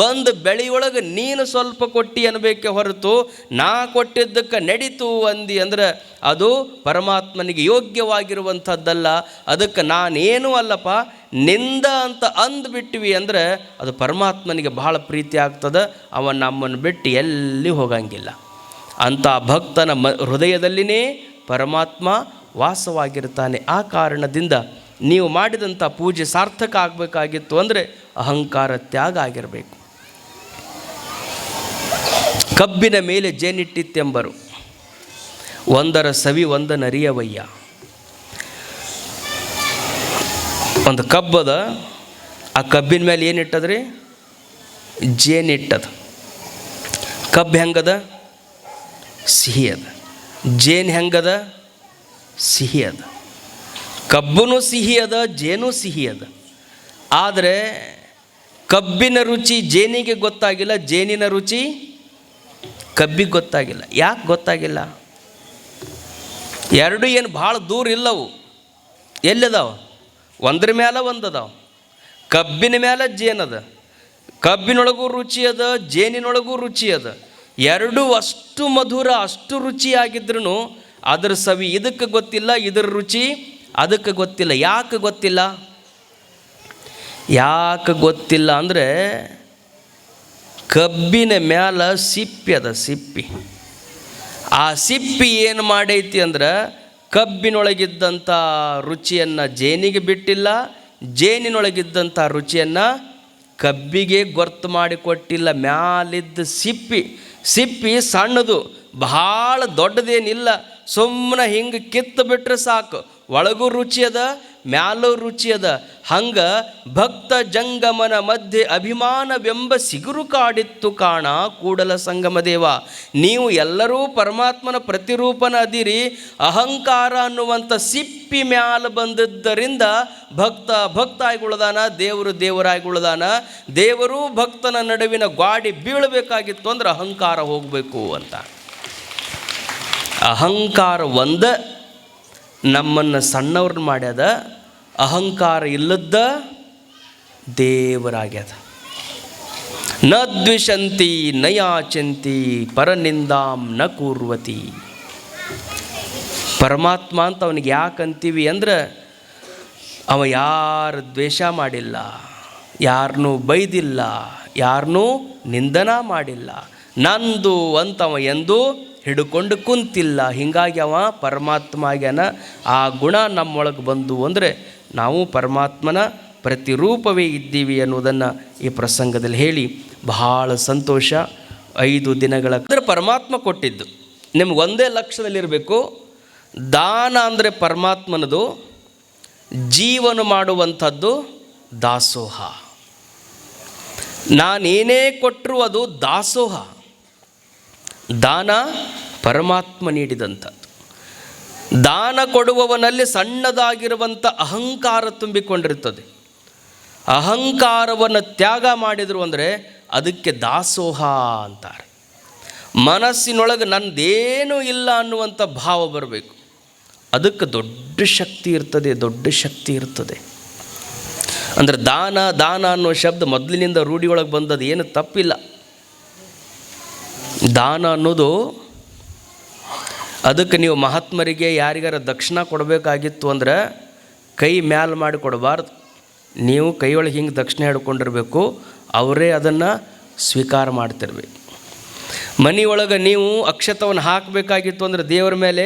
ಬಂದು ಬೆಳೆಯೊಳಗೆ ನೀನು ಸ್ವಲ್ಪ ಕೊಟ್ಟಿ ಅನ್ಬೇಕೆ ಹೊರತು ನಾ ಕೊಟ್ಟಿದ್ದಕ್ಕೆ ನಡೀತು ಅಂದಿ ಅಂದ್ರೆ ಅದು ಪರಮಾತ್ಮನಿಗೆ ಯೋಗ್ಯವಾಗಿರುವಂಥದ್ದಲ್ಲ. ಅದಕ್ಕೆ ನಾನೇನೂ ಅಲ್ಲಪ್ಪ ನಿಂದ ಅಂತ ಅಂದ್ಬಿಟ್ವಿ ಅಂದರೆ ಅದು ಪರಮಾತ್ಮನಿಗೆ ಬಹಳ ಪ್ರೀತಿ ಆಗ್ತದೆ. ಅವನು ನಮ್ಮನ್ನು ಬಿಟ್ಟು ಎಲ್ಲಿ ಹೋಗಂಗಿಲ್ಲ. ಅಂಥ ಭಕ್ತನ ಹೃದಯದಲ್ಲಿನೇ ಪರಮಾತ್ಮ ವಾಸವಾಗಿರ್ತಾನೆ. ಆ ಕಾರಣದಿಂದ ನೀವು ಮಾಡಿದಂಥ ಪೂಜೆ ಸಾರ್ಥಕ ಆಗಬೇಕಾಗಿತ್ತು ಅಂದರೆ ಅಹಂಕಾರ ತ್ಯಾಗ ಆಗಿರಬೇಕು. ಕಬ್ಬಿನ ಮೇಲೆ ಜೇನಿಟ್ಟಿತ್ತೆಂಬರು, ಒಂದರ ಸವಿ ಒಂದನರಿಯವಯ್ಯ. ಒಂದು ಕಬ್ಬದ, ಆ ಕಬ್ಬಿನ ಮೇಲೆ ಏನಿಟ್ಟದ್ರಿ? ಜೇನಿಟ್ಟದ. ಕಬ್ಬು ಹೆಂಗದ? ಸಿಹಿ ಅದ. ಜೇನು ಹೆಂಗದ? ಸಿಹಿ ಅದ. ಕಬ್ಬೂ ಸಿಹಿ ಅದ, ಜೇನು ಸಿಹಿ ಅದ. ಆದರೆ ಕಬ್ಬಿನ ರುಚಿ ಜೇನಿಗೆ ಗೊತ್ತಾಗಿಲ್ಲ, ಜೇನಿನ ರುಚಿ ಕಬ್ಬಿಗೆ ಗೊತ್ತಾಗಿಲ್ಲ. ಯಾಕೆ ಗೊತ್ತಾಗಿಲ್ಲ? ಎರಡು ಏನು ಭಾಳ ದೂರ ಇಲ್ಲವು, ಎಲ್ಲಿದಾವ? ಒಂದ್ರ ಮೇಲೆ ಒಂದದಾವ. ಕಬ್ಬಿನ ಮೇಲೆ ಜೇನದ, ಕಬ್ಬಿನೊಳಗೂ ರುಚಿ ಅದ, ಜೇನಿನೊಳಗೂ ರುಚಿ ಅದ. ಎರಡೂ ಅಷ್ಟು ಮಧುರ, ಅಷ್ಟು ರುಚಿಯಾಗಿದ್ರೂ ಅದರ ಸವಿ ಇದಕ್ಕೆ ಗೊತ್ತಿಲ್ಲ, ಇದರ ರುಚಿ ಅದಕ್ಕೆ ಗೊತ್ತಿಲ್ಲ. ಯಾಕೆ ಗೊತ್ತಿಲ್ಲ? ಯಾಕೆ ಗೊತ್ತಿಲ್ಲ ಅಂದರೆ ಕಬ್ಬಿನ ಮ್ಯಾಲ ಸಿಪ್ಪಿ ಅದ, ಸಿಪ್ಪಿ. ಆ ಸಿಪ್ಪಿ ಏನು ಮಾಡೈತಿ ಅಂದ್ರೆ ಕಬ್ಬಿನೊಳಗಿದ್ದಂಥ ರುಚಿಯನ್ನು ಜೇನಿಗೆ ಬಿಟ್ಟಿಲ್ಲ, ಜೇನಿನೊಳಗಿದ್ದಂಥ ರುಚಿಯನ್ನು ಕಬ್ಬಿಗೆ ಗೊತ್ತು ಮಾಡಿಕೊಟ್ಟಿಲ್ಲ. ಮ್ಯಾಲಿದ್ದ ಸಿಪ್ಪಿ ಸಣ್ಣದು, ಭಾಳ ದೊಡ್ಡದೇನಿಲ್ಲ, ಸುಮ್ಮನೆ ಹಿಂಗೆ ಕಿತ್ತು ಬಿಟ್ಟರೆ ಸಾಕು, ಒಳಗೂ ರುಚಿ ಅದ, ಮ್ಯಾಲೂ ರುಚಿ ಅದ. ಹಂಗೆ ಭಕ್ತ ಜಂಗಮನ ಮಧ್ಯೆ ಅಭಿಮಾನವೆಂಬ ಸಿಗುರು ಕಾಡಿತ್ತು ಕಾಣ ಕೂಡಲ ಸಂಗಮ ದೇವ. ನೀವು ಎಲ್ಲರೂ ಪರಮಾತ್ಮನ ಪ್ರತಿರೂಪನ ಅದಿರಿ, ಅಹಂಕಾರ ಅನ್ನುವಂಥ ಸಿಪ್ಪಿ ಮ್ಯಾಲ ಬಂದಿದ್ದರಿಂದ ಭಕ್ತ ಆಗಿಕೊಳ್ಳದಾನ, ದೇವರು ದೇವರಾಗಿಕೊಳ್ಳದಾನ. ದೇವರು ಭಕ್ತನ ನಡುವಿನ ಗಾಡಿ ಬೀಳಬೇಕಾಗಿತ್ತು ಅಂದ್ರೆ ಅಹಂಕಾರ ಹೋಗಬೇಕು ಅಂತ. ಅಹಂಕಾರ ಒಂದ ನಮ್ಮನ್ನು ಸಣ್ಣವ್ರನ್ನ ಮಾಡ್ಯದ, ಅಹಂಕಾರ ಇಲ್ಲದ ದೇವರಾಗ್ಯದ. ನ ದ್ವಿಷಂತಿ ನ ಯಾಚಂತಿ ಪರನಿಂದಾಂ ನ ಕೂರ್ವತಿ. ಪರಮಾತ್ಮ ಅಂತ ಅವನಿಗೆ ಯಾಕಂತೀವಿ ಅಂದ್ರೆ ಅವ ಯಾರು ದ್ವೇಷ ಮಾಡಿಲ್ಲ, ಯಾರನ್ನೂ ಬೈದಿಲ್ಲ, ಯಾರನ್ನೂ ನಿಂದನ ಮಾಡಿಲ್ಲ, ನಂದು ಅಂತವ ಎಂದೂ ಹಿಡ್ಕೊಂಡು ಕುಂತಿಲ್ಲ. ಹೀಗಾಗಿ ಅವ ಪರಮಾತ್ಮ ಆಗ್ಯಾನ. ಆ ಗುಣ ನಮ್ಮೊಳಗೆ ಬಂದು ಅಂದರೆ ನಾವು ಪರಮಾತ್ಮನ ಪ್ರತಿರೂಪವೇ ಇದ್ದೀವಿ ಅನ್ನೋದನ್ನು ಈ ಪ್ರಸಂಗದಲ್ಲಿ ಹೇಳಿ ಬಹಳ ಸಂತೋಷ. 5 ದಿನಗಳ ಪರಮಾತ್ಮ ಕೊಟ್ಟಿದ್ದು ನಿಮ್ಗೆ ಒಂದೇ ಲಕ್ಷ್ಯದಲ್ಲಿರಬೇಕು. ದಾನ ಅಂದರೆ ಪರಮಾತ್ಮನದು, ಜೀವನ ಮಾಡುವಂಥದ್ದು ದಾಸೋಹ. ನಾನೇನೇ ಕೊಟ್ಟರೂ ಅದು ದಾಸೋಹ. ದಾನ ಪರಮಾತ್ಮ ನೀಡಿದಂಥದ್ದು. ದಾನ ಕೊಡುವವನಲ್ಲಿ ಸಣ್ಣದಾಗಿರುವಂಥ ಅಹಂಕಾರ ತುಂಬಿಕೊಂಡಿರ್ತದೆ. ಅಹಂಕಾರವನ್ನು ತ್ಯಾಗ ಮಾಡಿದರು ಅಂದರೆ ಅದಕ್ಕೆ ದಾಸೋಹ ಅಂತಾರೆ. ಮನಸ್ಸಿನೊಳಗೆ ನನ್ನದೇನೂ ಇಲ್ಲ ಅನ್ನುವಂಥ ಭಾವ ಬರಬೇಕು. ಅದಕ್ಕೆ ದೊಡ್ಡ ಶಕ್ತಿ ಇರ್ತದೆ. ಅಂದರೆ ದಾನ ಅನ್ನೋ ಶಬ್ದ ಮೊದಲಿನಿಂದ ರೂಢಿಯೊಳಗೆ ಬಂದದ್ದು, ಏನು ತಪ್ಪಿಲ್ಲ. ದಾನ ಅನ್ನೋದು ಅದಕ್ಕೆ ನೀವು ಮಹಾತ್ಮರಿಗೆ ಯಾರಿಗಾರ ದಕ್ಷಿಣ ಕೊಡಬೇಕಾಗಿತ್ತು ಅಂದ್ರೆ ಕೈ ಮ್ಯಾಲೆ ಮಾಡಿ ಕೊಡಬಾರ್ದು. ನೀವು ಕೈಯೊಳಗೆ ಹಿಂಗೆ ದಕ್ಷಿಣ ಹಿಡ್ಕೊಂಡಿರಬೇಕು, ಅವರೇ ಅದನ್ನು ಸ್ವೀಕಾರ ಮಾಡ್ತಿರ್ಬೇಕು. ಮನೆಯೊಳಗೆ ನೀವು ಅಕ್ಷತವನ್ನು ಹಾಕಬೇಕಾಗಿತ್ತು ಅಂದರೆ ದೇವರ ಮೇಲೆ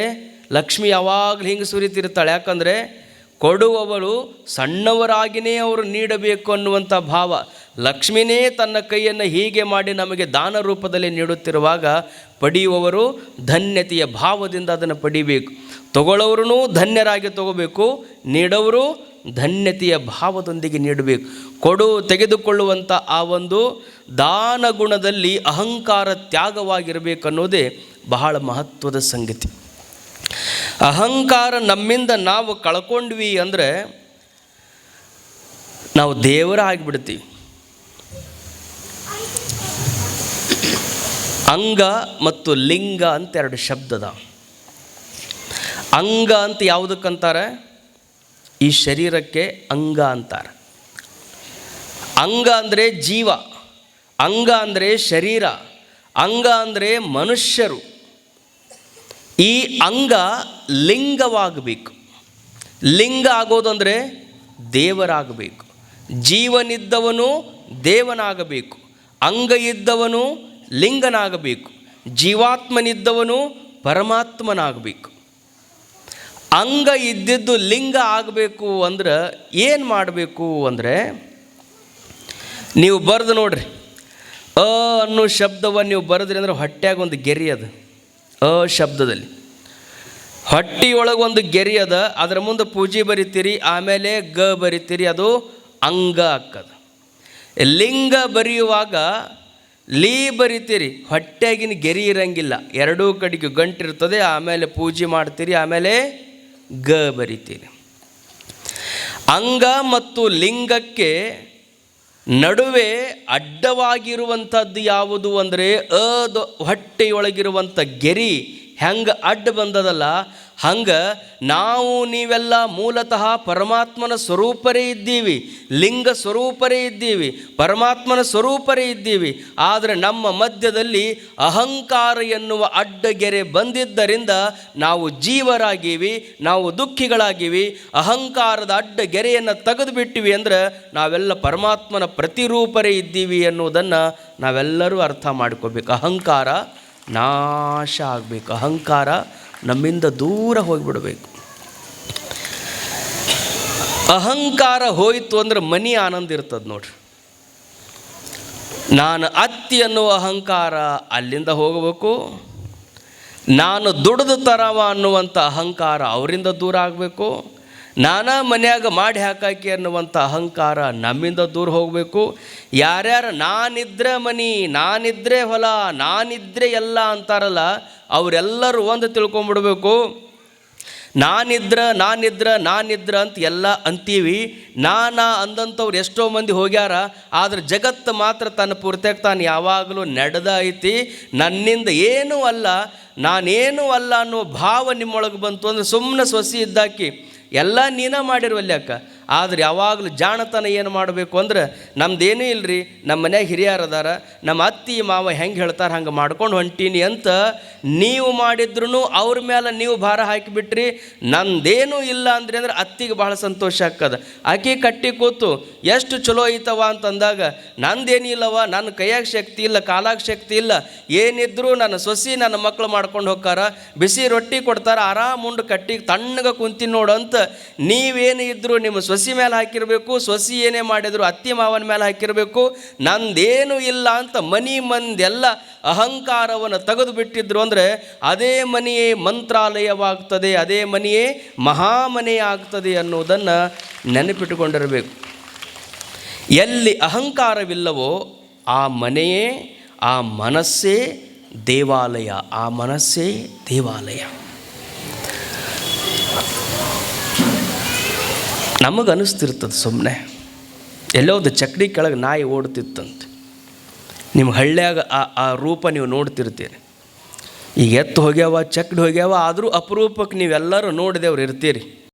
ಲಕ್ಷ್ಮಿ ಯಾವಾಗಲೂ ಹಿಂಗೆ ಸುರಿತಿರ್ತಾಳೆ. ಯಾಕಂದರೆ ಕೊಡುವವಳು ಸಣ್ಣವರಾಗಿಯೇ ಅವರು ನೀಡಬೇಕು ಅನ್ನುವಂಥ ಭಾವ. ಲಕ್ಷ್ಮಿನೇ ತನ್ನ ಕೈಯನ್ನು ಹೀಗೆ ಮಾಡಿ ನಮಗೆ ದಾನ ರೂಪದಲ್ಲಿ ನೀಡುತ್ತಿರುವಾಗ ಪಡೆಯುವವರು ಧನ್ಯತೆಯ ಭಾವದಿಂದ ಅದನ್ನು ಪಡಿಬೇಕು. ತಗೊಳ್ಳೋರು ಧನ್ಯರಾಗಿ ತಗೋಬೇಕು, ನೀಡೋರು ಧನ್ಯತೆಯ ಭಾವದೊಂದಿಗೆ ನೀಡಬೇಕು. ತೆಗೆದುಕೊಳ್ಳುವಂಥ ಆ ಒಂದು ದಾನ ಗುಣದಲ್ಲಿ ಅಹಂಕಾರ ತ್ಯಾಗವಾಗಿರಬೇಕನ್ನೋದೇ ಬಹಳ ಮಹತ್ವದ ಸಂಗತಿ. ಅಹಂಕಾರ ನಮ್ಮಿಂದ ನಾವು ಕಳ್ಕೊಂಡ್ವಿ ಅಂದರೆ ನಾವು ದೇವರ ಆಗಿಬಿಡ್ತೀವಿ. ಅಂಗ ಮತ್ತು ಲಿಂಗ ಅಂತ 2 ಶಬ್ದದ. ಅಂಗ ಅಂತ ಯಾವುದಕ್ಕಂತಾರೆ? ಈ ಶರೀರಕ್ಕೆ ಅಂಗ ಅಂತಾರೆ. ಅಂಗ ಅಂದರೆ ಜೀವ, ಅಂಗ ಅಂದರೆ ಶರೀರ, ಅಂಗ ಅಂದರೆ ಮನುಷ್ಯರು. ಈ ಅಂಗ ಲಿಂಗವಾಗಬೇಕು. ಲಿಂಗ ಆಗೋದಂದರೆ ದೇವರಾಗಬೇಕು. ಜೀವನಿದ್ದವನು ದೇವನಾಗಬೇಕು, ಅಂಗ ಇದ್ದವನು ಲಿಂಗನಾಗಬೇಕು, ಜೀವಾತ್ಮನಿದ್ದವನು ಪರಮಾತ್ಮನಾಗಬೇಕು. ಅಂಗ ಇದ್ದಿದ್ದು ಲಿಂಗ ಆಗಬೇಕು ಅಂದ್ರೆ ಏನು ಮಾಡಬೇಕು ಅಂದರೆ, ನೀವು ಬರೆದು ನೋಡ್ರಿ, ಅ ಅನ್ನೋ ಶಬ್ದವನ್ನು ನೀವು ಬರೆದ್ರಿ ಅಂದ್ರೆ ಹೊಟ್ಟೆಯಾಗ ಒಂದು ಗೆರೆ ಅದ. ಅ ಶಬ್ದದಲ್ಲಿ ಹೊಟ್ಟೆಯೊಳಗೆ ಒಂದು ಗೆರೆ ಅದ, ಅದರ ಮುಂದೆ ಪೂಜೆ ಬರಿತೀರಿ, ಆಮೇಲೆ ಗ ಬರಿತೀರಿ, ಅದು ಅಂಗ ಆಕ್ಕದ. ಲಿಂಗ ಬರೆಯುವಾಗ ಲೀ ಬರಿತೀರಿ, ಹೊಟ್ಟೆಗಿನ ಗೆರೆ ಇರಂಗಿಲ್ಲ, ಎರಡೂ ಕಡೆಗೆ ಗಂಟಿರ್ತದೆ, ಆಮೇಲೆ ಪೂಜೆ ಮಾಡ್ತೀರಿ, ಆಮೇಲೆ ಗ ಬರಿತೀರಿ. ಅಂಗ ಮತ್ತು ಲಿಂಗಕ್ಕೆ ನಡುವೆ ಅಡ್ಡವಾಗಿರುವಂಥದ್ದು ಯಾವುದು ಅಂದರೆ ಹೊಟ್ಟೆಯೊಳಗಿರುವಂಥ ಗೆರಿ ಹೆಂಗೆ ಅಡ್ಡ ಬಂದದಲ್ಲ, ಹಂಗೆ ನಾವು ನೀವೆಲ್ಲ ಮೂಲತಃ ಪರಮಾತ್ಮನ ಸ್ವರೂಪರೇ ಇದ್ದೀವಿ, ಲಿಂಗ ಸ್ವರೂಪರೇ ಇದ್ದೀವಿ, ಪರಮಾತ್ಮನ ಸ್ವರೂಪರೇ ಇದ್ದೀವಿ. ಆದರೆ ನಮ್ಮ ಮಧ್ಯದಲ್ಲಿ ಅಹಂಕಾರ ಎನ್ನುವ ಅಡ್ಡಗೆರೆ ಬಂದಿದ್ದರಿಂದ ನಾವು ಜೀವರಾಗೀವಿ, ನಾವು ದುಃಖಿಗಳಾಗೀವಿ. ಅಹಂಕಾರದ ಅಡ್ಡಗೆರೆಯನ್ನು ತೆಗೆದುಬಿಟ್ಟಿವಿ ಅಂದ್ರೆ ನಾವೆಲ್ಲ ಪರಮಾತ್ಮನ ಪ್ರತಿರೂಪರೇ ಇದ್ದೀವಿ ಅನ್ನೋದನ್ನು ನಾವೆಲ್ಲರೂ ಅರ್ಥ ಮಾಡ್ಕೋಬೇಕು. ಅಹಂಕಾರ ನಾಶ ಆಗಬೇಕು. ಅಹಂಕಾರ ನಮ್ಮಿಂದ ದೂರ ಹೋಗಿಬಿಡಬೇಕು. ಅಹಂಕಾರ ಹೋಯಿತು ಅಂದ್ರೆ ಮನಿ ಆನಂದ ಇರ್ತದೆ ನೋಡ್ರಿ. ನಾನು ಅತ್ತಿ ಅನ್ನುವ ಅಹಂಕಾರ ಅಲ್ಲಿಂದ ಹೋಗಬೇಕು. ನಾನು ದುಡಿದು ತರವ ಅನ್ನುವಂಥ ಅಹಂಕಾರ ಅವರಿಂದ ದೂರ ಆಗಬೇಕು. ನಾನಾ ಮನ್ಯಾಗ ಮಾಡಿ ಹಾಕಾಕಿ ಅನ್ನುವಂಥ ಅಹಂಕಾರ ನಮ್ಮಿಂದ ದೂರ ಹೋಗಬೇಕು. ಯಾರ್ಯಾರು ನಾನಿದ್ರೆ ಮನಿ, ನಾನಿದ್ರೆ ಹೊಲ, ನಾನಿದ್ರೆ ಎಲ್ಲ ಅಂತಾರಲ್ಲ, ಅವರೆಲ್ಲರೂ ಒಂದು ತಿಳ್ಕೊಂಬಿಡ್ಬೇಕು. ನಾನಿದ್ರ ಅಂತ ಎಲ್ಲ ಅಂತೀವಿ. ಅಂದಂಥವ್ರು ಎಷ್ಟೋ ಮಂದಿ ಹೋಗ್ಯಾರ. ಆದರೆ ಜಗತ್ತು ಮಾತ್ರ ತನ್ನ ಪೂರ್ತಿಯಾಗಿ ತಾನು ಯಾವಾಗಲೂ ನಡೆದ ಐತಿ. ನನ್ನಿಂದ ಏನೂ ಅಲ್ಲ, ನಾನೇನೂ ಅಲ್ಲ ಅನ್ನೋ ಭಾವ ನಿಮ್ಮೊಳಗೆ ಬಂತು ಅಂದರೆ ಸುಮ್ಮನೆ ಸೊಸಿ ಇದ್ದಾಕಿ ಎಲ್ಲ ನೀನೇ ಮಾಡಿರುವಲ್ಲಿ ಅಕ್ಕ. ಆದರೆ ಯಾವಾಗಲೂ ಜಾಣತನ ಏನು ಮಾಡಬೇಕು ಅಂದ್ರೆ, ನಮ್ದೇನೂ ಇಲ್ಲರಿ, ನಮ್ಮ ಮನ್ಯಾಗ ಹಿರಿಯರದಾರ, ನಮ್ಮ ಅತ್ತಿ ಮಾವ ಹೆಂಗೆ ಹೇಳ್ತಾರೆ ಹಂಗೆ ಮಾಡ್ಕೊಂಡು ಹೊಂಟೀನಿ ಅಂತ ನೀವು ಮಾಡಿದ್ರೂ ಅವ್ರ ಮೇಲೆ ನೀವು ಭಾರ ಹಾಕಿಬಿಟ್ರಿ. ನಂದೇನೂ ಇಲ್ಲ ಅಂದ್ರೆ ಅತ್ತಿಗೆ ಭಾಳ ಸಂತೋಷ ಆಗ್ತದ. ಆಕೆ ಕಟ್ಟಿ ಕೂತು ಎಷ್ಟು ಚಲೋ ಐತವ ಅಂತಂದಾಗ, ನಂದೇನೂ ಇಲ್ಲವ, ನನ್ನ ಕೈಯಾಗ ಶಕ್ತಿ ಇಲ್ಲ, ಕಾಲಾಗ ಶಕ್ತಿ ಇಲ್ಲ, ಏನಿದ್ರು ನನ್ನ ಸೊಸಿ ನನ್ನ ಮಕ್ಕಳು ಮಾಡ್ಕೊಂಡು ಹೋಗ್ತಾರ, ಬಿಸಿ ರೊಟ್ಟಿ ಕೊಡ್ತಾರೆ, ಆರಾಮ್ ಉಂಡು ಕಟ್ಟಿಗೆ ತಣ್ಣಗೆ ಕುಂತೀನಿ ನೋಡು ಅಂತ ನೀವೇನು ಇದ್ದರೂ ನಿಮ್ಮ ಸೊಸಿ ಮೇಲೆ ಹಾಕಿರಬೇಕು. ಸೊಸಿ ಏನೇ ಮಾಡಿದ್ರು ಅತ್ತಿ ಮಾವನ ಮೇಲೆ ಹಾಕಿರಬೇಕು. ನಂದೇನು ಇಲ್ಲ ಅಂತ ಮನಿ ಮಂದೆಲ್ಲ ಅಹಂಕಾರವನ್ನು ತೆಗೆದು ಬಿಟ್ಟಿದ್ರು ಅಂದರೆ ಅದೇ ಮನೆಯೇ ಮಂತ್ರಾಲಯವಾಗ್ತದೆ, ಅದೇ ಮನೆಯೇ ಮಹಾಮನೆ ಆಗ್ತದೆ ಅನ್ನೋದನ್ನು ನೆನಪಿಟ್ಟುಕೊಂಡಿರಬೇಕು. ಎಲ್ಲಿ ಅಹಂಕಾರವಿಲ್ಲವೋ ಆ ಮನೆಯೇ, ಆ ಮನಸ್ಸೇ ದೇವಾಲಯ, ಆ ಮನಸ್ಸೇ ದೇವಾಲಯ. ನಮಗೆ ಅನಿಸ್ತಿರ್ತದೆ ಸುಮ್ಮನೆ ಎಲ್ಲೋ ಒಂದು ಚಕ್ಡಿ ಕೆಳಗೆ ನಾಯಿ ಓಡ್ತಿತ್ತಂತೆ. ನಿಮ್ಮ ಹಳ್ಳಿಯಾಗ ಆ ರೂಪ ನೀವು ನೋಡ್ತಿರ್ತೀರಿ. ಈಗ ಎತ್ತು ಹೋಗ್ಯಾವ, ಚಕ್ಡಿ ಹೋಗ್ಯಾವ, ಆದರೂ ಅಪರೂಪಕ್ಕೆ ನೀವೆಲ್ಲರೂ ನೋಡಿದೆವ್ರು ಇರ್ತೀರಿ.